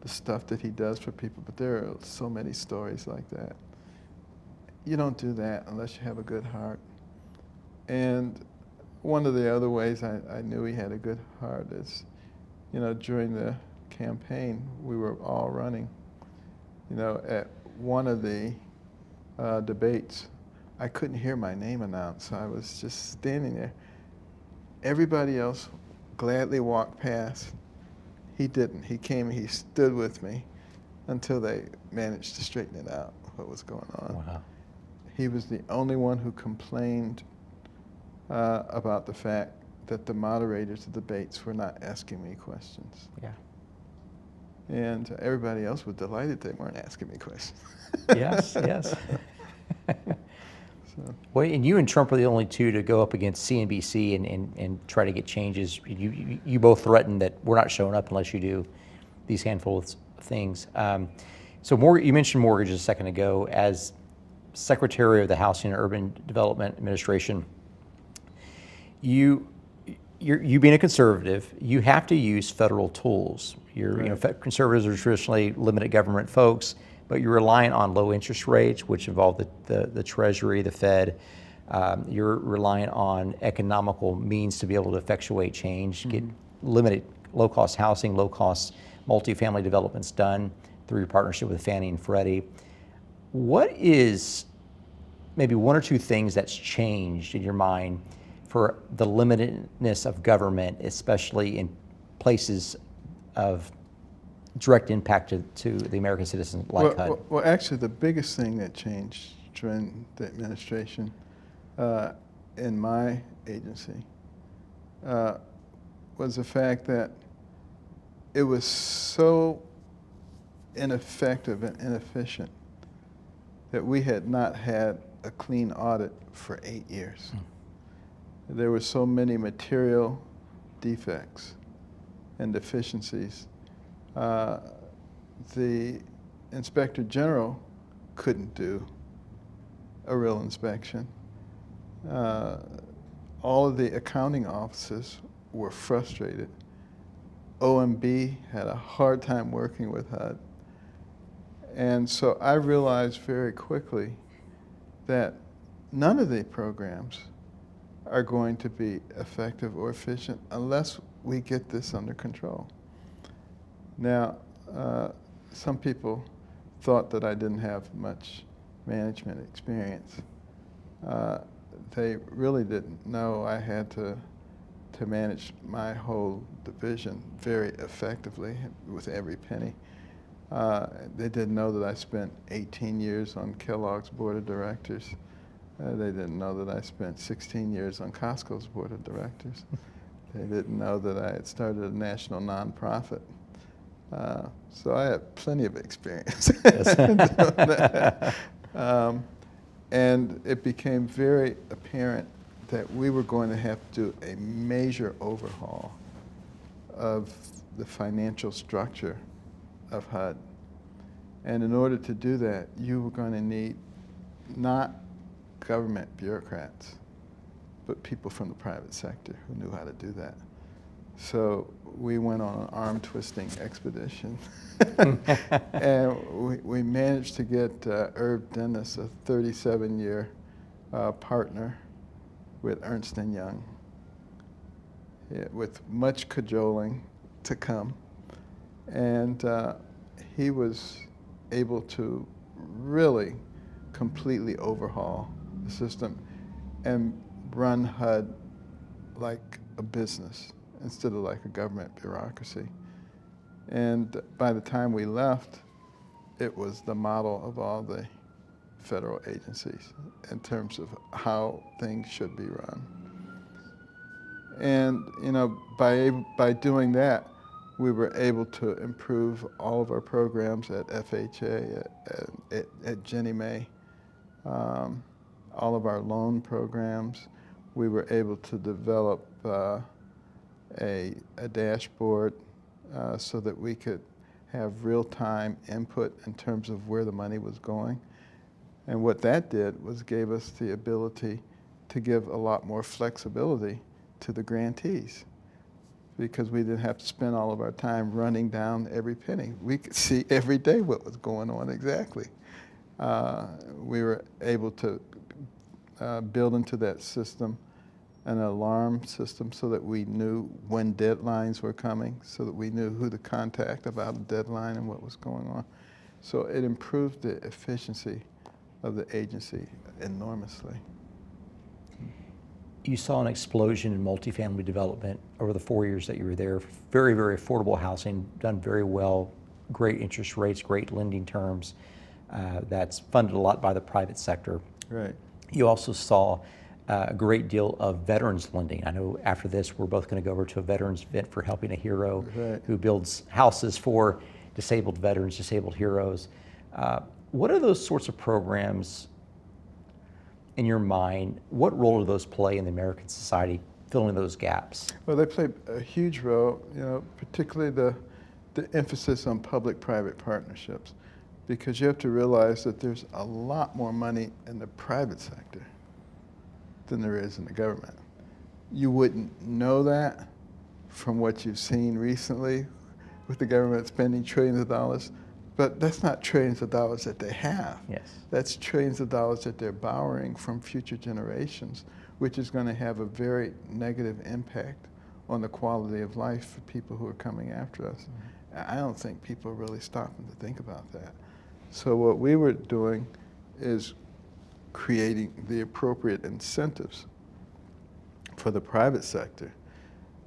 the stuff that he does for people, but there are so many stories like that. You don't do that unless you have a good heart. And one of the other ways I knew he had a good heart is, you know, during the campaign, we were all running. You know, at one of the debates, I couldn't hear my name announced, so I was just standing there. Everybody else gladly walked past. He didn't. He came and he stood with me until they managed to straighten it out, what was going on. Wow. He was the only one who complained about the fact that the moderators of debates were not asking me questions. Yeah. And everybody else was delighted they weren't asking me questions. Yes, yes. So, Well, and you and Trump are the only two to go up against CNBC and try to get changes. You both threatened that we're not showing up unless you do these handful of things. So you mentioned mortgages a second ago. As Secretary of the Housing and Urban Development Administration, you being a conservative, you have to use federal tools. Conservatives are traditionally limited government folks, but you're relying on low interest rates, which involve the Treasury, the Fed. You're relying on economical means to be able to effectuate change, get limited low-cost housing, low-cost multifamily developments done through your partnership with Fannie and Freddie. What is maybe one or two things that's changed in your mind for the limitedness of government, especially in places of direct impact to the American citizen like HUD? Well, actually, the biggest thing that changed during the administration in my agency was the fact that it was so ineffective and inefficient that we had not had a clean audit for 8 years. There were so many material defects and deficiencies. The Inspector General couldn't do a real inspection. All of the accounting offices were frustrated. OMB had a hard time working with HUD. And so I realized very quickly that none of the programs are going to be effective or efficient unless we get this under control. Now, some people thought that I didn't have much management experience. They really didn't know I had to manage my whole division very effectively with every penny. They didn't know that I spent 18 years on Kellogg's board of directors. They didn't know that I spent 16 years on Costco's board of directors. They didn't know that I had started a national nonprofit. So I had plenty of experience. And it became very apparent that we were going to have to do a major overhaul of the financial structure of HUD. And in order to do that, you were going to need not government bureaucrats, but people from the private sector who knew how to do that. So we went on an arm-twisting expedition. And we managed to get Herb Dennis, a 37-year partner with Ernst & Young, with much cajoling to come. And he was able to really completely overhaul the system and run HUD like a business instead of like a government bureaucracy. And by the time we left, it was the model of all the federal agencies in terms of how things should be run. And you know, by doing that, we were able to improve all of our programs at FHA, at Ginnie Mae, all of our loan programs. We were able to develop a dashboard so that we could have real-time input in terms of where the money was going. And what that did was gave us the ability to give a lot more flexibility to the grantees, because we didn't have to spend all of our time running down every penny. We could see every day what was going on exactly. We were able to build into that system an alarm system so that we knew when deadlines were coming, so that we knew who to contact about a deadline and what was going on. So it improved the efficiency of the agency enormously. You saw an explosion in multifamily development over the 4 years that you were there. Very, very affordable housing, done very well, great interest rates, great lending terms. That's funded a lot by the private sector. Right. You also saw a great deal of veterans lending. I know after this, we're both going to go over to a veterans event for Helping a Hero, right, who builds houses for disabled veterans, disabled heroes. What are those sorts of programs in your mind? What role do those play in the American society, filling those gaps? Well, they play a huge role, you know, particularly the emphasis on public-private partnerships, because you have to realize that there's a lot more money in the private sector than there is in the government. You wouldn't know that from what you've seen recently with the government spending trillions of dollars, but that's not trillions of dollars that they have. Yes. That's trillions of dollars that they're borrowing from future generations, which is going to have a very negative impact on the quality of life for people who are coming after us. Mm-hmm. I don't think people are really stopping to think about that. So what we were doing is creating the appropriate incentives for the private sector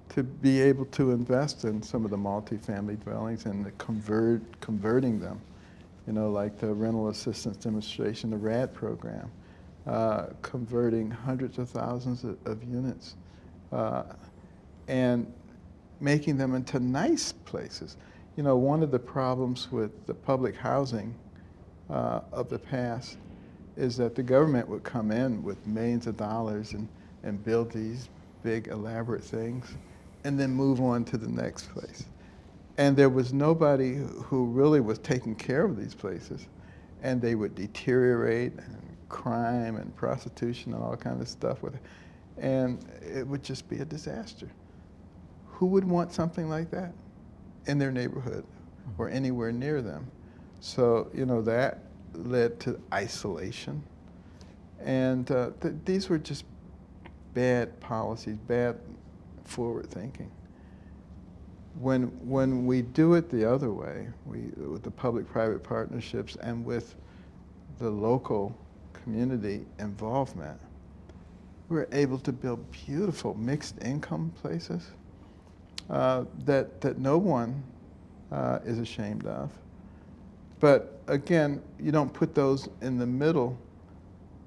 to be able to invest in some of the multifamily dwellings and converting them, you know, like the rental assistance demonstration, the RAD program, converting hundreds of thousands of units, and making them into nice places. You know, one of the problems with the public housing of the past is that the government would come in with millions of dollars and build these big elaborate things and then move on to the next place. And there was nobody who really was taking care of these places, and they would deteriorate, and crime and prostitution and all kinds of stuff with it. And it would just be a disaster. Who would want something like that in their neighborhood or anywhere near them? So, you know, that led to isolation. And these were just bad policies, bad forward thinking. When we do it the other way, with the public-private partnerships and with the local community involvement, we're able to build beautiful mixed income places that no one is ashamed of. But again, you don't put those in the middle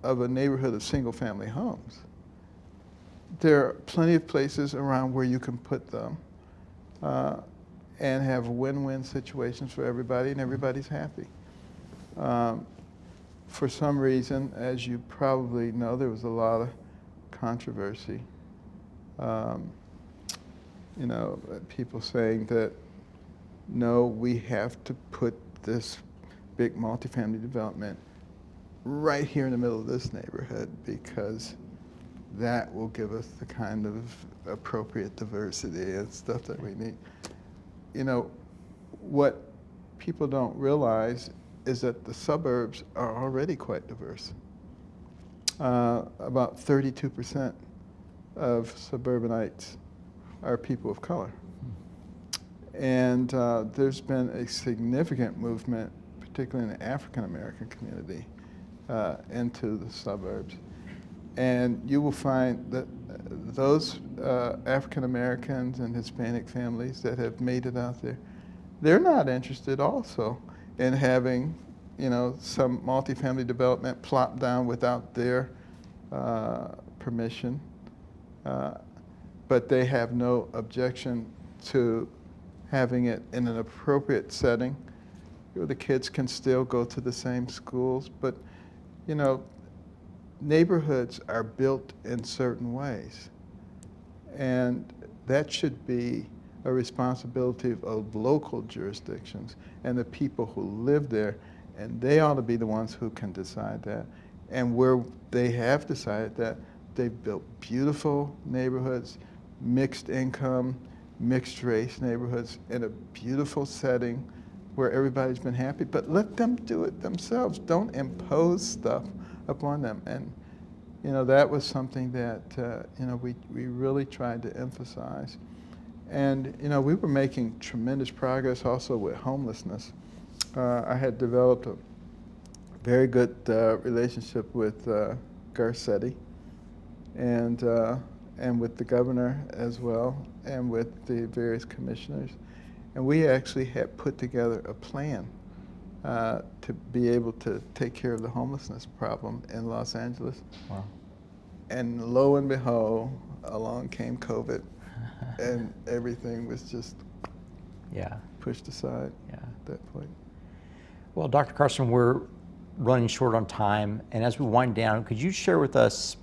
of a neighborhood of single-family homes. There are plenty of places around where you can put them and have win-win situations for everybody, and everybody's happy. For some reason, as you probably know, there was a lot of controversy. You know, people saying that, no, we have to put this big multifamily development right here in the middle of this neighborhood because that will give us the kind of appropriate diversity and stuff that we need. You know, what people don't realize is that the suburbs are already quite diverse. About 32% of suburbanites are people of color. And there's been a significant movement, particularly in the African American community, into the suburbs. And you will find that those African Americans and Hispanic families that have made it out there, they're not interested also in having, you know, some multifamily development plopped down without their permission. But they have no objection to having it in an appropriate setting. You know, the kids can still go to the same schools, but, you know, neighborhoods are built in certain ways. And that should be a responsibility of local jurisdictions and the people who live there, and they ought to be the ones who can decide that. And where they have decided that, they've built beautiful neighborhoods, mixed income, mixed race neighborhoods in a beautiful setting where everybody's been happy, but let them do it themselves. Don't impose stuff upon them. And, you know, that was something that, you know, we really tried to emphasize. And, you know, we were making tremendous progress also with homelessness. I had developed a very good relationship with Garcetti and with the governor as well, and with the various commissioners. And we actually had put together a plan to be able to take care of the homelessness problem in Los Angeles. Wow. And lo and behold, along came COVID, and everything was just pushed aside at that point. Well, Dr. Carson, we're running short on time, and as we wind down, could you share with us,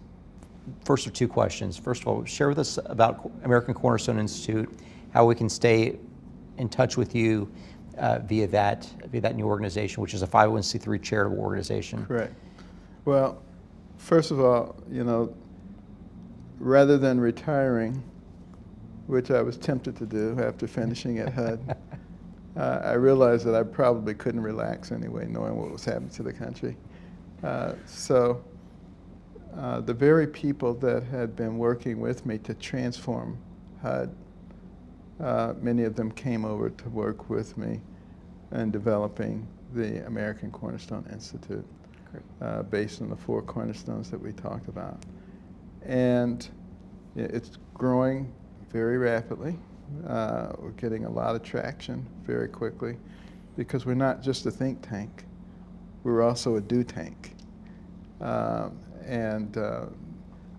first of two questions. First of all, share with us about American Cornerstone Institute, how we can stay in touch with you via that new organization, which is a 501c3 charitable organization. Correct. Well, first of all, you know, rather than retiring, which I was tempted to do after finishing at HUD, I realized that I probably couldn't relax anyway, knowing what was happening to the country. So the very people that had been working with me to transform HUD, many of them came over to work with me in developing the American Cornerstone Institute, based on the 4 cornerstones that we talked about. And it's growing very rapidly. We're getting a lot of traction very quickly because we're not just a think tank, we're also a do tank. and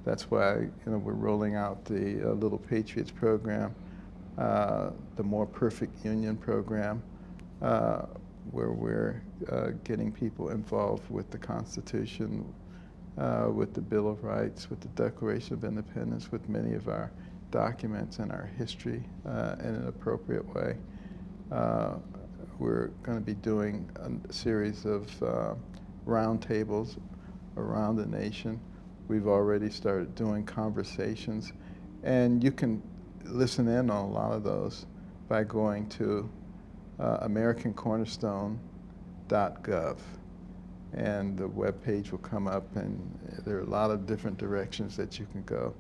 that's why we're rolling out the Little Patriots program, the More Perfect Union program, where we're getting people involved with the Constitution, with the Bill of Rights, with the Declaration of Independence, with many of our documents and our history in an appropriate way. We're going to be doing a series of roundtables around the nation. We've already started doing conversations, and you can listen in on a lot of those by going to AmericanCornerstone.gov, and the web page will come up, and there are a lot of different directions that you can go.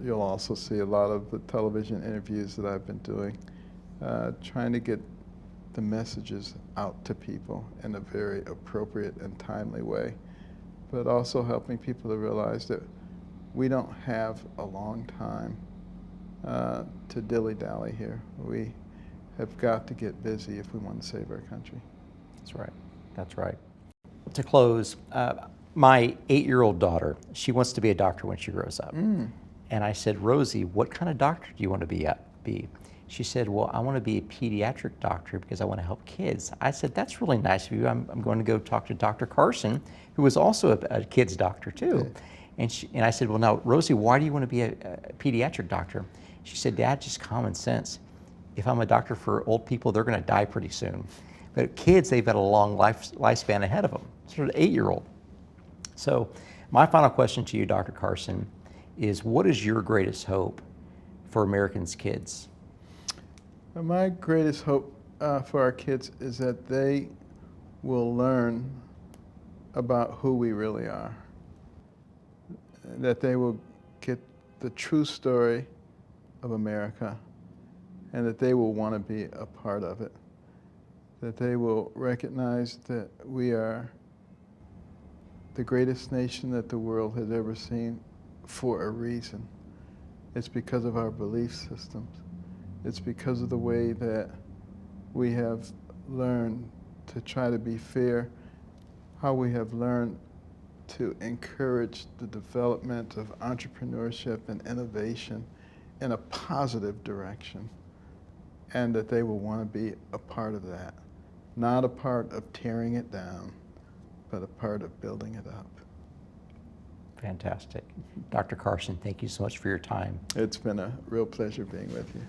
You'll also see a lot of the television interviews that I've been doing, trying to get the messages out to people in a very appropriate and timely way, but also helping people to realize that we don't have a long time to dilly-dally here. We have got to get busy if we want to save our country. That's right. That's right. To close, my 8-year-old daughter, she wants to be a doctor when she grows up. And I said, Rosie, what kind of doctor do you want to be? She said, well, I want to be a pediatric doctor because I want to help kids. I said, that's really nice of you. I'm going to go talk to Dr. Carson, who was also a kid's doctor too. And I said, well, now, Rosie, why do you want to be a pediatric doctor? She said, Dad, just common sense. If I'm a doctor for old people, they're going to die pretty soon. But kids, they've got a long lifespan ahead of them. Sort of 8-year-old. So my final question to you, Dr. Carson, is what is your greatest hope for Americans' kids? My greatest hope for our kids is that they will learn about who we really are, that they will get the true story of America, and that they will want to be a part of it, that they will recognize that we are the greatest nation that the world has ever seen for a reason. It's because of our belief systems. It's because of the way that we have learned to try to be fair, how we have learned to encourage the development of entrepreneurship and innovation in a positive direction, and that they will want to be a part of that, not a part of tearing it down, but a part of building it up. Fantastic. Dr. Carson, thank you so much for your time. It's been a real pleasure being with you.